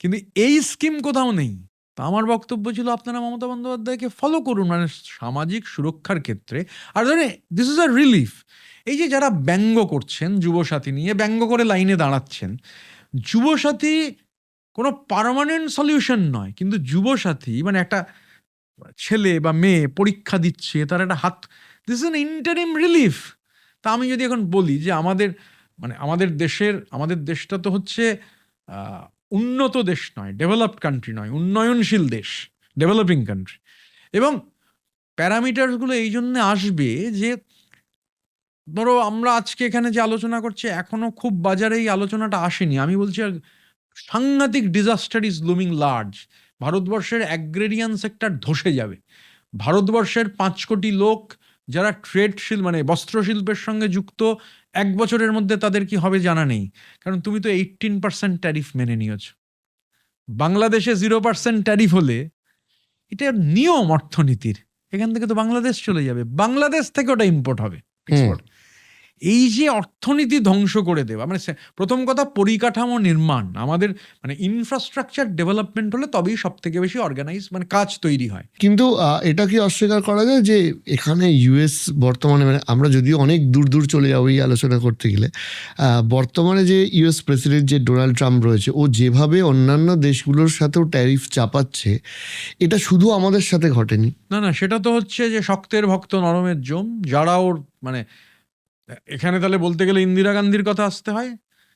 কিন্তু এই স্কিম কোথাও নেই। তা আমার বক্তব্য ছিল আপনারা মমতা বন্দ্যোপাধ্যায়কে ফলো করুন মানে সামাজিক সুরক্ষার ক্ষেত্রে। আর ধরে দিস ইজ আ রিলিফ। এই যে যারা ব্যঙ্গ করছেন যুবসাথী নিয়ে, ব্যঙ্গ করে লাইনে দাঁড়াচ্ছেন, যুবসাথী কোনো পার্মানেন্ট সলিউশন নয়, কিন্তু যুবসাথী মানে একটা ছেলে বা মেয়ে পরীক্ষা দিচ্ছে, তার একটা হাত, this is an interim relief. তা আমি যদি এখন বলি যে আমাদের দেশটা তো হচ্ছে উন্নত দেশ নয়, ডেভেলপড কান্ট্রি নয়, উন্নয়নশীল দেশ, ডেভেলপিং কান্ট্রি। এবং প্যারামিটারগুলো এই জন্য আসবে যে ধরো আমরা আজকে এখানে যে আলোচনা করছি এখনো খুব বাজারে এই আলোচনাটা আসেনি, আমি বলছি সাংঘাতিক ডিজাস্টার ইজ লুমিং লার্জ। ভারতবর্ষের অ্যাগ্রেরিয়ান সেক্টর ধসে যাবে। ভারতবর্ষের 5 কোটি লোক যারা মানে বস্ত্রশিল্পের সঙ্গে যুক্ত, 1 বছরের মধ্যে তাদের কি হবে জানা নেই। কারণ তুমি তো 18% ট্যারিফ মেনে নিয়েছ। বাংলাদেশে 0% ট্যারিফ হলে এটা নিয়ম অর্থনীতির, এখান থেকে তো বাংলাদেশ চলে যাবে, বাংলাদেশ থেকে ওটা ইম্পোর্ট হবে, এক্সপোর্ট। এই যে অর্থনীতি ধ্বংস করে দেওয়া, মানে প্রথম কথা পরিকাঠামো নির্মাণ, আমাদের মানে ইনফ্রাস্ট্রাকচার ডেভেলপমেন্ট হলে তবেই সব থেকে বেশি অর্গানাইজ মানে কাজ তৈরি হয়। কিন্তু এটা কি অস্বীকার করা যায় যে এখানে US বর্তমানে মানে আমরা যদিও অনেক দূর দূর চলে যাবো এই আলোচনা করতে গেলে, বর্তমানে যে US প্রেসিডেন্ট যে ডোনাল্ড ট্রাম্প রয়েছে, ও যেভাবে অন্যান্য দেশগুলোর সাথেও ট্যারিফ চাপাচ্ছে, এটা শুধু আমাদের সাথে ঘটেনি। না, সেটা তো হচ্ছে যে শক্তের ভক্ত নরমের জম, যারা ওর মানে এখানে তাহলে বলতে গেলে ইন্দিরা গান্ধীর কথা আসতে হয়।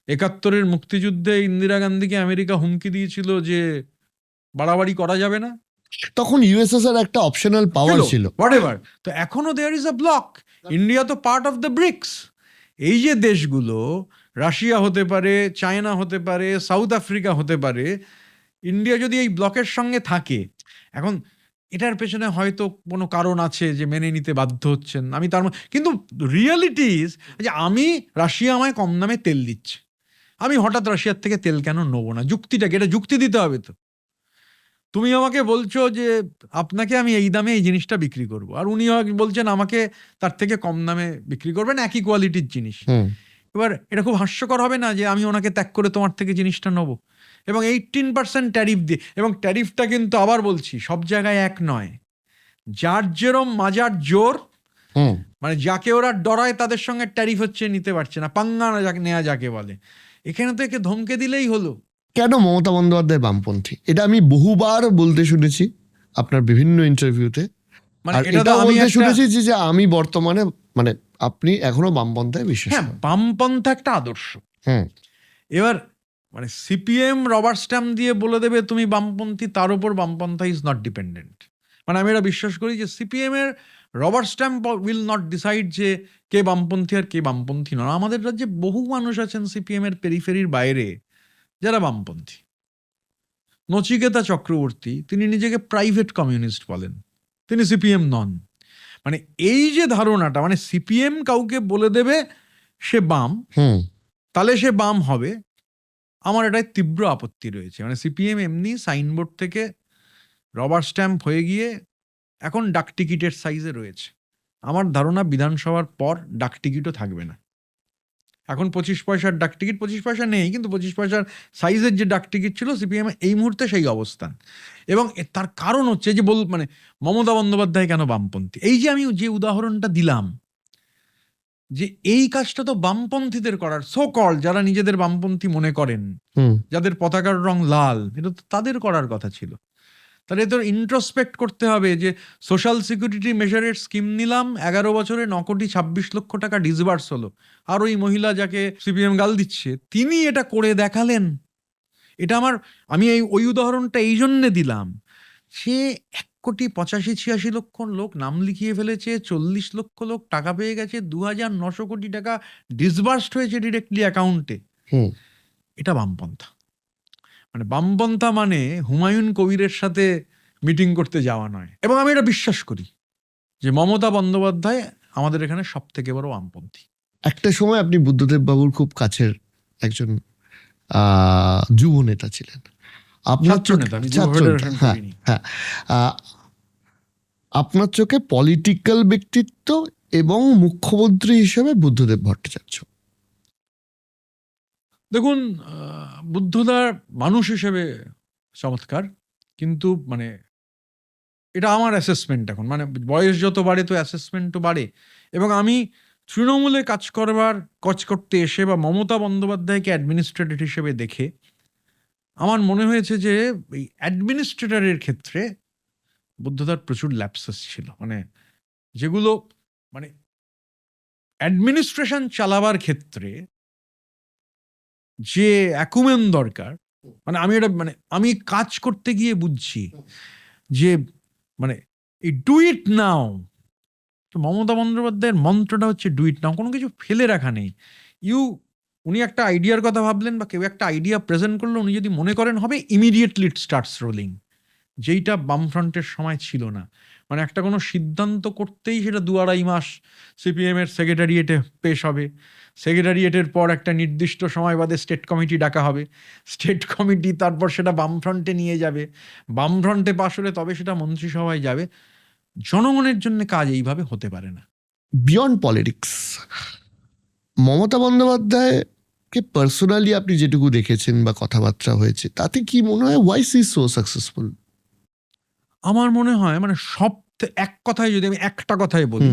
71-এর মুক্তিযুদ্ধে ইন্দিরা গান্ধীকে আমেরিকা হুমকি দিয়েছিল যে বাড়াবাড়ি করা যাবে না, তখন USSR একটা অপশনাল পাওয়ার ছিল। হোয়াটএভার। তো এখনো there is a block. India তো পার্ট অফ দ্য ব্রিক্স। এই যে দেশগুলো, রাশিয়া হতে পারে, চায়না হতে পারে, সাউথ আফ্রিকা হতে পারে, ইন্ডিয়া যদি এই ব্লকের সঙ্গে থাকে, এখন এটার পেছনে হয়তো কোনো কারণ আছে যে মেনে নিতে বাধ্য হচ্ছেন, আমি কিন্তু রিয়ালিটি ইজ যে রাশিয়া আমায় কম দামে তেল দিচ্ছে, আমি হঠাৎ রাশিয়ার থেকে তেল কেন নেবো না? যুক্তিটাকে, এটা যুক্তি দিতে হবে তো। তুমি আমাকে বলছো যে আপনাকে আমি এই দামে এই জিনিসটা বিক্রি করব, আর উনি বলছেন আমাকে তার থেকে কম দামে বিক্রি করবেন একই কোয়ালিটির জিনিস। এবার এটা খুব হাস্যকর হবে না যে আমি ওনাকে ত্যাগ করে তোমার থেকে জিনিসটা নেবো, এবং 18% ট্যারিফ দিয়ে, এবং ট্যারিফটা কিন্তু আবার বলছি সব জায়গায় এক নয়, যার যেরম মাজার জোর, মানে যাকে ওরা ডরায় তাদের সঙ্গে ট্যারিফ হচ্ছে নিতে পারছে না, পাঙ্গা নেওয়া যাকে বলে। এখানে তো একে ধমকে দিলেই হলো। কেন মমতা বন্দ্যোপাধ্যায় বামপন্থী? এটা আমি বহুবার বলতে শুনেছি আপনার বিভিন্ন ইন্টারভিউতে, মানে আর এটা তো এটাও আমি বলতে শুনেছি যে আমি বর্তমানে মানে আপনি এখনো বামপন্থায় বিশ্বাস হ্যাঁ, করেন। বামপন্থা একটা আদর্শ। এবার মানে সিপিএম রবার স্ট্যাম্প দিয়ে বলে দেবে তুমি বামপন্থী, তার উপর বামপন্থা ইজ নট ডিপেন্ডেন্ট। মানে আমি এটা বিশ্বাস করি যে সিপিএম এর rubber stamp will not decide যে কে বামপন্থী আর কে বামপন্থী নয়। আমাদের রাজ্যে বহু মানুষ আছেন সিপিএম এর পেরিফেরির বাইরে যারা বামপন্থী। নচিকেতা চক্রবর্তী, তিনি নিজেকে প্রাইভেট কমিউনিস্ট বলেন, তিনি সিপিএম নন। মানে এই যে ধারণাটা, মানে সিপিএম কাউকে বলে দেবে সে বাম, তাহলে সে বাম হবে, আমার এটায় তীব্র আপত্তি রয়েছে। মানে সিপিএম এমনি সাইনবোর্ড থেকে রবার স্ট্যাম্প হয়ে গিয়ে এখন ডাক টিকিটের সাইজে রয়েছে। আমার ধারণা বিধানসভার পর ডাক টিকিটও থাকবে না। এখন 25 পয়সার ডাক টিকিট, 25 পয়সা নেই, কিন্তু 25 পয়সার সাইজের যে ডাক টিকিট ছিল সিপিএম এই মুহূর্তে সেই অবস্থান। এবং তার কারণ হচ্ছে যে মানে মমতা বন্দ্যোপাধ্যায় কেন বামপন্থী, এই যে আমি যে উদাহরণটা দিলাম, যে এই কাজটা তো বামপন্থীদের করার, সো কল যারা নিজেদের বামপন্থী মনে করেন, যাদের পতাকার রং লাল, এটা তো তাদের করার কথা ছিল। তাহলে তো ইন্ট্রোস্পেক্ট করতে হবে যে সোশ্যাল সিকিউরিটি মেজারের স্কিম নিলাম, 11 বছরে 9,26 লক্ষ টাকা ডিসবার্স হলো, আর ওই মহিলা যাকে সিপিএম গাল দিচ্ছে তিনি এটা করে দেখালেন। এটা আমি ওই উদাহরণটা এই জন্যে দিলাম, সে 1,85,86 লক্ষ লোক নাম লিখিয়ে ফেলেছে, 40 লক্ষ লোক টাকা পেয়ে গেছে, 2,900 কোটি টাকা ডিসবার্সড হয়েছে ডিরেক্টলি অ্যাকাউন্টে। এটা বামপন্থা। মানে বামপন্থা মানে হুমায়ুন কবিরের সাথে মিটিং করতে যাওয়া নয়। এবং আমি এটা বিশ্বাস করি যে মমতা বন্দ্যোপাধ্যায় আমাদের এখানে সব থেকে বড় বামপন্থী। একটা সময় আপনি বুদ্ধদেব বাবুর খুব কাছের একজন যুব নেতা ছিলেন। আপনার আপনার চোখে পলিটিক্যাল ব্যক্তিত্ব এবং মুখ্যমন্ত্রী হিসেবে বুদ্ধদেব ভট্টাচার্য। দেখুন, বুদ্ধদার মানুষ হিসেবে চমৎকার, কিন্তু মানে এটা আমার অ্যাসেসমেন্ট। এখন মানে বয়স যত বাড়ে তো অ্যাসেসমেন্টও বাড়ে। এবং আমি তৃণমূলে কাজ করতে এসে বা মমতা বন্দ্যোপাধ্যায়কে অ্যাডমিনিস্ট্রেটর হিসেবে দেখে আমার মনে হয়েছে যে এই অ্যাডমিনিস্ট্রেটরের ক্ষেত্রে বুদ্ধদার প্রচুর ল্যাপসেস ছিল। মানে যেগুলো মানে অ্যাডমিনিস্ট্রেশন চালাবার ক্ষেত্রে যে অ্যাকুমেন দরকার, মানে আমি কাজ করতে গিয়ে বুঝছি যে মানে এই ডু ইট নাও, মমতা বন্দ্যোপাধ্যায়ের মন্ত্রটা হচ্ছে ডু ইট নাও, কোনো কিছু ফেলে রাখা নেই। উনি একটা আইডিয়ার কথা ভাবলেন বা কেউ একটা আইডিয়া প্রেজেন্ট করলো, উনি যদি মনে করেন হবে, ইমিডিয়েটলি ইট স্টার্টস রোলিং, যেইটা বামফ্রন্টের সময় ছিল না। মানে একটা কোনো সিদ্ধান্ত করতেই সেটা 2-2.5 মাস সিপিএম এর সেক্রেটারিয়েটে পেশ হবে, সেক্রেটারিয়েটের পর একটা নির্দিষ্ট সময় বাদে স্টেট কমিটি ডাকা হবে, স্টেট কমিটি তারপর সেটা বামফ্রন্টে নিয়ে যাবে, বামফ্রন্টে পাশ হলে তবে সেটা মন্ত্রিসভায় যাবে। জনগণের জন্য কাজ এইভাবে হতে পারে না। বিয়ন্ড পলিটিক্স, মমতা বন্দ্যোপাধ্যায়কে পার্সোনালি আপনি যেটুকু দেখেছেন বা কথাবার্তা হয়েছে, তাতে কি মনে হয় ওয়াই সি সো সাকসেসফুল? আমার মনে হয় মানে এক কথায় যদি আমি একটা কথাই বলি,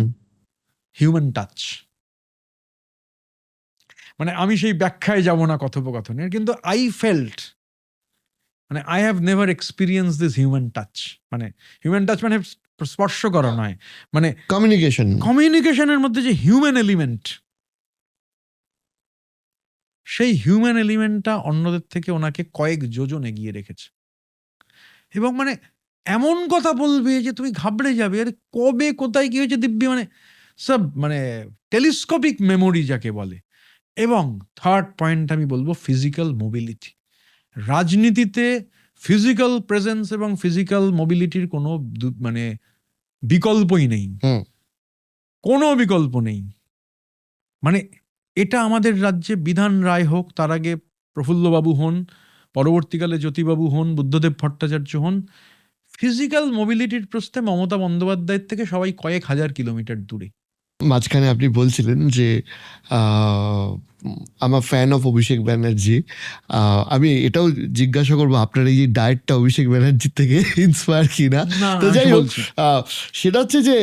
হিউম্যান টাচ। মানে আমি সেই ব্যাখ্যায় যাব না কথোপকথনের, কিন্তু আই ফেল্ট, মানে I have never experience this human touch. মানে হিউম্যান টাচ মানে স্পর্শ করা নয়, মানে কমিউনিকেশনের মধ্যে যে হিউম্যান এলিমেন্ট, সেই হিউম্যান এলিমেন্টটা অন্যদের থেকে ওনাকে কয়েক যোজন এগিয়ে রেখেছে। এবং মানে এমন কথা বলবে যে তুমি ঘাবড়ে যাবে, আর কবে কোথায় কি হয়েছে দিব্যি, মানে সব মানে টেলিস্কোপিক মেমোরি যাকে বলে। এবং থার্ড পয়েন্ট আমি বলবো ফিজিক্যাল মোবিলিটি। রাজনীতিতে ফিজিক্যাল প্রেজেন্স এবং ফিজিক্যাল মোবিলিটির কোনো মানে বিকল্পই নেই, কোনো বিকল্প নেই। মানে এটা আমাদের রাজ্যে বিধান রায় হোক, তার আগে প্রফুল্লবাবু হন, পরবর্তীকালে জ্যোতিবাবু হন, বুদ্ধদেব ভট্টাচার্য হন, ফিজিক্যাল মোবিলিটির প্রশ্নে মমতা বন্দ্যোপাধ্যায়ের থেকে সবাই কয়েক হাজার কিলোমিটার দূরে। মাঝখানে আপনি বলছিলেন যে আমার ফ্যান অফ অভিষেক ব্যানার্জি। আমি এটাও জিজ্ঞাসা করবো আপনার এই ডায়েটটা অভিষেক ব্যানার্জির থেকে ইন্সপায়ার কিনা। তো যাই হোক, সেটা হচ্ছে যে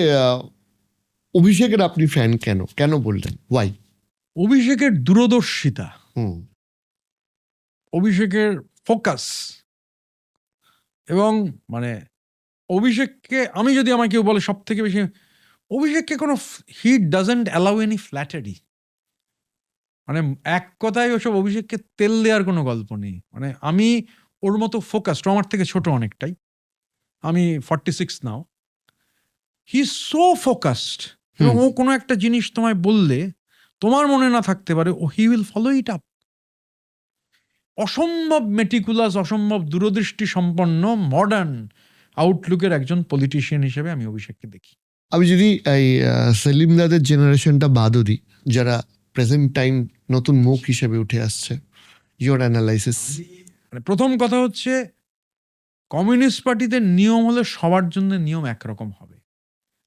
অভিষেকের আপনি ফ্যান কেন বললেন, ওয়াই? অভিষেকের দূরদর্শিতা, অভিষেকের ফোকাস, এবং মানে অভিষেককে আমি যদি আমাকে কেউ বলে সব থেকে বেশি, অভিষেককে কোনো he doesn't allow any flattery. মানে এক কথায় ওসব অভিষেককে তেল দেওয়ার কোনো গল্প নেই। মানে আমি ওর মতো ফোকাসড, আমার থেকে ছোট অনেকটাই, আমি 46 নাও, হি সো ফোকাসড, এবং ও কোনো একটা জিনিস তোমায় বললে তোমার মনে না থাকতে পারে, ও he will follow it up. অসম্ভব মেটিকুলাস, অসম্ভব দূরদৃষ্টি সম্পন্ন মডার্ন আউটলুকের একজন পলিটিশিয়ান হিসেবে আমি অভিষেককে দেখি। আমি যদি এই সেলিম দাদের জেনারেশনটা বাদও দিই, যারা প্রেজেন্ট টাইম নতুন মুখ হিসেবে উঠে আসছে, ইয়োর অ্যানালাইসিস? মানে প্রথম কথা হচ্ছে, কমিউনিস্ট পার্টিতে নিয়ম হলে সবার জন্য নিয়ম একরকম হবে।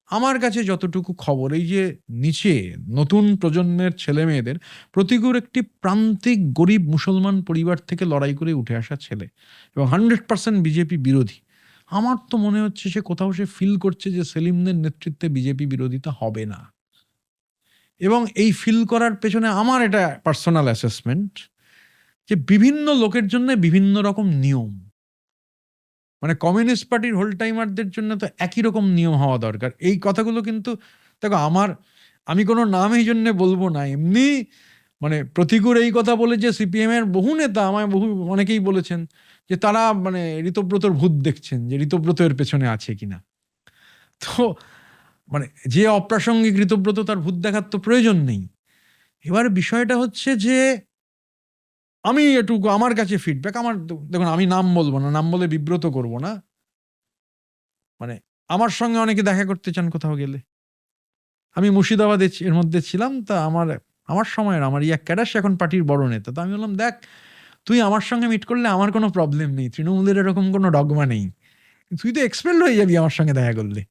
আমার কাছে যতটুকু খবর, এই যে নিচে নতুন প্রজন্মের ছেলে মেয়েদের, প্রতিকূল একটি প্রান্তিক গরিব মুসলমান পরিবার থেকে লড়াই করে উঠে আসা ছেলে, এবং 100% বিজেপি বিরোধী। আমার তো মনে হচ্ছে সে কোথাও সে ফিল করছে যে সেলিমদের নেতৃত্বে বিজেপি বিরোধিতা হবে না। এবং এই ফিল করার পেছনে আমার এটা পার্সোনাল অ্যাসেসমেন্ট যে বিভিন্ন লোকের জন্য বিভিন্ন রকম নিয়ম। মানে কমিউনিস্ট পার্টির হোল টাইমারদের জন্য তো একই রকম নিয়ম হওয়া দরকার। এই কথাগুলো কিন্তু দেখো, আমি কোনো নাম এই জন্য বলবো না, এমনি মানে প্রতিকূল এই কথা বলে যে সিপিএম এর বহু নেতা, আমায় অনেকেই বলেছেন যে তারা মানে ঋতব্রতর ভূত দেখছেন, যে ঋতব্রত এর পেছনে আছে কিনা। তো মানে যে অপ্রাসঙ্গিক ঋতব্রত, তার ভূত দেখার তো প্রয়োজন নেই। এবার বিষয়টা হচ্ছে যে আমি এটুকু আমার কাছে ফিডব্যাক, আমার দেখুন, আমি নাম বলবো না, নাম বলে বিব্রত করব না। মানে আমার সঙ্গে অনেকে দেখা করতে চান কোথাও গেলে, আমি মুর্শিদাবাদে এর মধ্যে ছিলাম, তা আমার সময়ের আমার এক ক্যাডার, সে এখন পার্টির বড় নেতা। তো আমি বললাম, দেখ তুই আমার সঙ্গে মিট করলে আমার কোনো প্রবলেম নেই, তৃণমূলের এরকম কোনো ডগমা নেই, তুই তো এক্সপেল হয়ে যাবি আমার সঙ্গে দেখা করলে।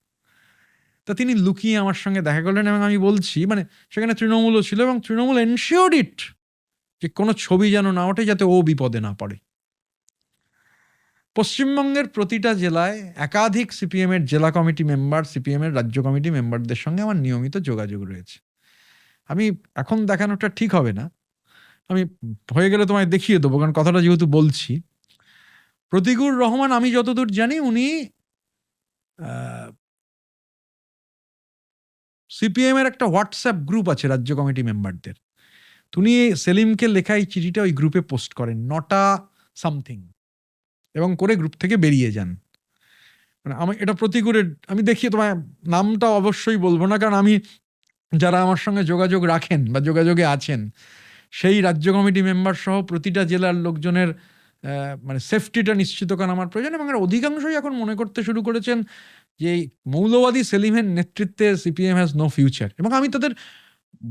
তা তিনি লুকিয়ে আমার সঙ্গে দেখা করলেন, এবং আমি বলছি মানে সেখানে তৃণমূলও ছিল, এবং তৃণমূল এনশিওরড ইট যে কোনো ছবি যেন না ওঠে, যাতে ও বিপদে না পড়ে। পশ্চিমবঙ্গের প্রতিটা জেলায় একাধিক সিপিএম এর জেলা কমিটি মেম্বার, সিপিএম এর রাজ্য কমিটি মেম্বারদের সঙ্গে আমার নিয়মিত যোগাযোগ রয়েছে। আমি এখন দেখানোটা ঠিক হবে না, আমি হয়ে গেলে তোমায় দেখিয়ে দেবো, কারণ কথাটা যেহেতু বলছি। প্রতিকুর রহমান, আমি যতদূর জানি, উনি সিপিএম এর একটা হোয়াটসঅ্যাপ গ্রুপ আছে রাজ্য কমিটি মেম্বারদের, তিনি সেলিমকে লেখা এই চিঠিটা ওই গ্রুপে পোস্ট করেন 9টা সামথিং, এবং করে গ্রুপ থেকে বেরিয়ে যান। মানে আমি এটা প্রতিকূলের, আমি দেখিয়ে তোমায় নামটা অবশ্যই বলবো না, কারণ আমি যারা আমার সঙ্গে যোগাযোগ রাখেন বা যোগাযোগে আছেন, সেই রাজ্য কমিটি মেম্বার সহ প্রতিটা জেলার লোকজনের মানে সেফটিটা নিশ্চিত করা আমার প্রয়োজন। এবং অধিকাংশই এখন মনে করতে শুরু করেছেন যে এই মৌলবাদী সেলিমের নেতৃত্বে সিপিএম হ্যাজ নো ফিউচার। এবং আমি তাদের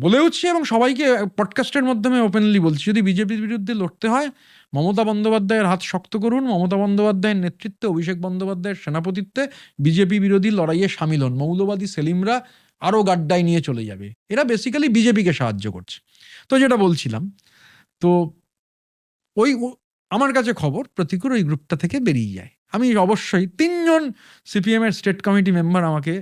বলেওছি, এবং সবাইকে পডকাস্টের মাধ্যমে ওপেনলি বলছি, যদি বিজেপির বিরুদ্ধে লড়তে হয়, মমতা বন্দ্যোপাধ্যায়ের হাত শক্ত করুন, মমতা বন্দ্যোপাধ্যায়ের নেতৃত্বে, অভিষেক বন্দ্যোপাধ্যায়ের সেনাপতিত্বে বিজেপি বিরোধী লড়াইয়ে সামিল হন। মৌলবাদী সেলিমরা আরও গাড্ডায় নিয়ে চলে যাবে, এরা বেসিক্যালি বিজেপিকে সাহায্য করছে। তো যেটা বলছিলাম, তো আমার কাছে খবর প্রতিকূল ওই গ্রুপটা থেকে বেরিয়ে যায়। আমি অবশ্যই 3 জন সিপিএম এর স্টেট কমিটি মেম্বার আমাকে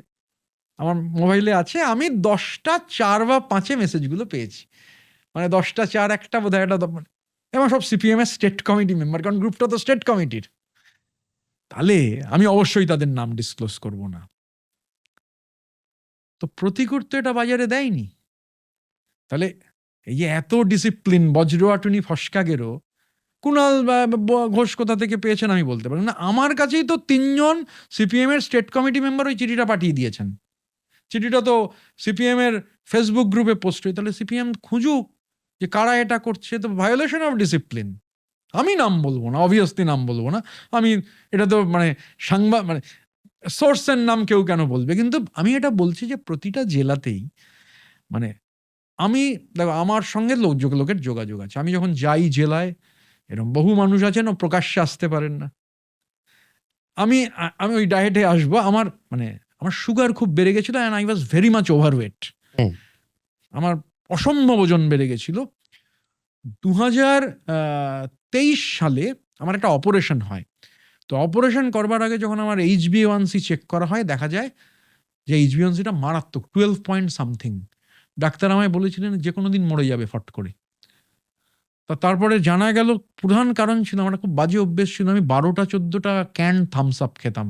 আমার মোবাইলে আছে, আমি 10টা 4 বা 5-এ মেসেজগুলো পেয়েছি। মানে 10টা 4 একটা বোধহয় একটা, এবং সব সিপিএম এর স্টেট কমিটি মেম্বার, কারণ গ্রুপটা তো স্টেট কমিটির। তাহলে আমি অবশ্যই তাদের নাম ডিসক্লোজ করব না। তো প্রতিকূল তো এটা বাজারে দেয়নি। তাহলে এই যে এত ডিসিপ্লিন, বজ্রআটুনি ফসকা গেরো, কুণাল ঘোষ কোথা থেকে পেয়েছেন আমি বলতে পারি না। আমার কাছেই তো 3 জন সিপিএম এর স্টেট কমিটি মেম্বার ওই চিঠিটা পাঠিয়ে দিয়েছেন। চিঠিটা তো সিপিএম এর ফেসবুক গ্রুপে পোস্ট হয়ে, তাহলে সিপিএম খুঁজুক যে কারা এটা করছে। তো ভায়োলেশন অফ ডিসিপ্লিন। আমি নাম বলবো না, অবভিয়াসলি নাম বলবো না, আমি এটা তো মানে মানে সোর্সের নাম কেউ কেন বলবে, কিন্তু আমি এটা বলছি যে প্রতিটা জেলাতেই মানে আমি দেখো, আমার সঙ্গে লোকের যোগাযোগ আছে। আমি যখন যাই জেলায়, এরকম বহু মানুষ আছেন ও প্রকাশ্যে আসতে পারেন না। আমি ওই ডায়েটে আসবো। আমার সুগার খুব বেড়ে গেছিল, and I was very much overweight. আমার অসম্ভব ওজন বেড়ে গেছিল। 2023 সালে আমার একটা অপারেশন হয়। তো অপারেশন করবার আগে যখন আমার HbA1c চেক করা হয়, দেখা যায় যে HbA1cটা মারাত্মক, 12 পয়েন্ট সামথিং। ডাক্তার আমায় বলেছিলেন যে কোনো দিন মরে যাবে ফট করে। তারপরে জানা গেল প্রধান কারণ ছিল, আমার খুব বাজে অভ্যেস ছিল, আমি 12টা-14টা ক্যান থামস আপ খেতাম।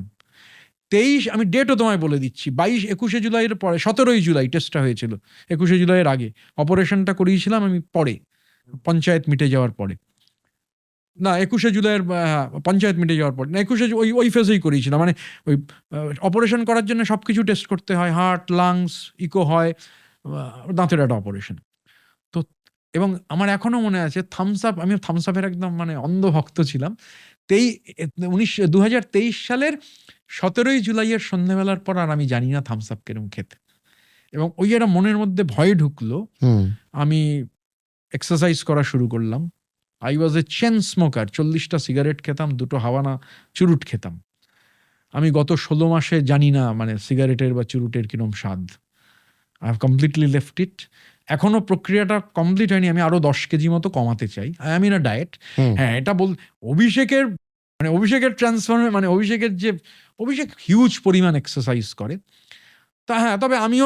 23, আমি ডেটও তোমায় বলে দিচ্ছি, 21 জুলাইয়ের পরে, 17 জুলাই টেস্টটা হয়েছিল, 21 জুলাইয়ের আগে অপারেশনটা করিয়েছিলাম আমি পরে, পঞ্চায়েত মিটে যাওয়ার পরে। না, 21 জুলাইয়ের পঞ্চায়েত মিটে যাওয়ার পরে না, 21 ওই ফেজেই করিয়েছিলাম। মানে ওই অপারেশন করার জন্য সব কিছু টেস্ট করতে হয়, হার্ট, লাংস, ইকো হয়, দাঁতের একটা অপারেশন। তো এবং আমার এখনো মনে আছে থামস আপ, আমি থামস আপের একদম অন্ধভক্ত ছিলাম। 2023 সালের 17 জুলাইয়ের সন্ধ্যেবেলার পর আর আমি জানি না থামস আপ কিরম খেতে। এবং ওই একটা মনের মধ্যে ভয় ঢুকলো। আমি এক্সারসাইজ করা শুরু করলাম। I was a chain smoker, 40টা সিগারেট খেতাম, 2টো হাওয়ানা চুরুট খেতাম। আমি গত 16 মাসে জানি না সিগারেটের বা চুরুটের কিরম স্বাদ। আই হ্যাভ কমপ্লিটলি লেফট ইট। এখনো প্রক্রিয়াটা কমপ্লিট হয়নি, আমি আরো 10 কেজি মতো কমাতে চাই। I am in a diet. হ্যাঁ, এটা অভিষেকের অভিষেক হিউজ পরিমাণ এক্সারসাইজ করে। হ্যাঁ, তবে আমিও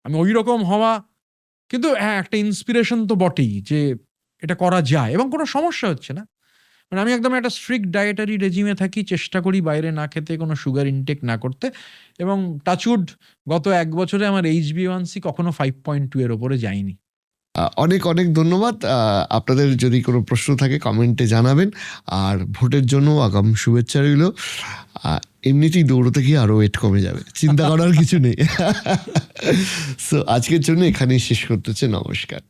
আমি ওই রকম হওয়া, কিন্তু হ্যাঁ, একটা ইন্সপিরেশন তো বটেই যে এটা করা যায় এবং কোনো সমস্যা হচ্ছে না। আমি একদম একটা স্ট্রিক্ট ডায়েটারি রেজিমে থাকি, চেষ্টা করি বাইরে না খেতে, কোনো সুগার ইনটেক না করতে, এবং টাচউড গত 1 বছরে আমার HbA1c কখনো 5.2 এর ওপরে যায়নি। অনেক অনেক ধন্যবাদ। আপনাদের যদি কোনো প্রশ্ন থাকে কমেন্টে জানাবেন, আর ভোটের জন্য আগাম শুভেচ্ছা রইল। এমনিতেই দৌড়তে গিয়ে আরো ওয়েট কমে যাবে, চিন্তা করার কিছু নেই। সো আজকের জন্য এখানেই শেষ করতেছে। নমস্কার।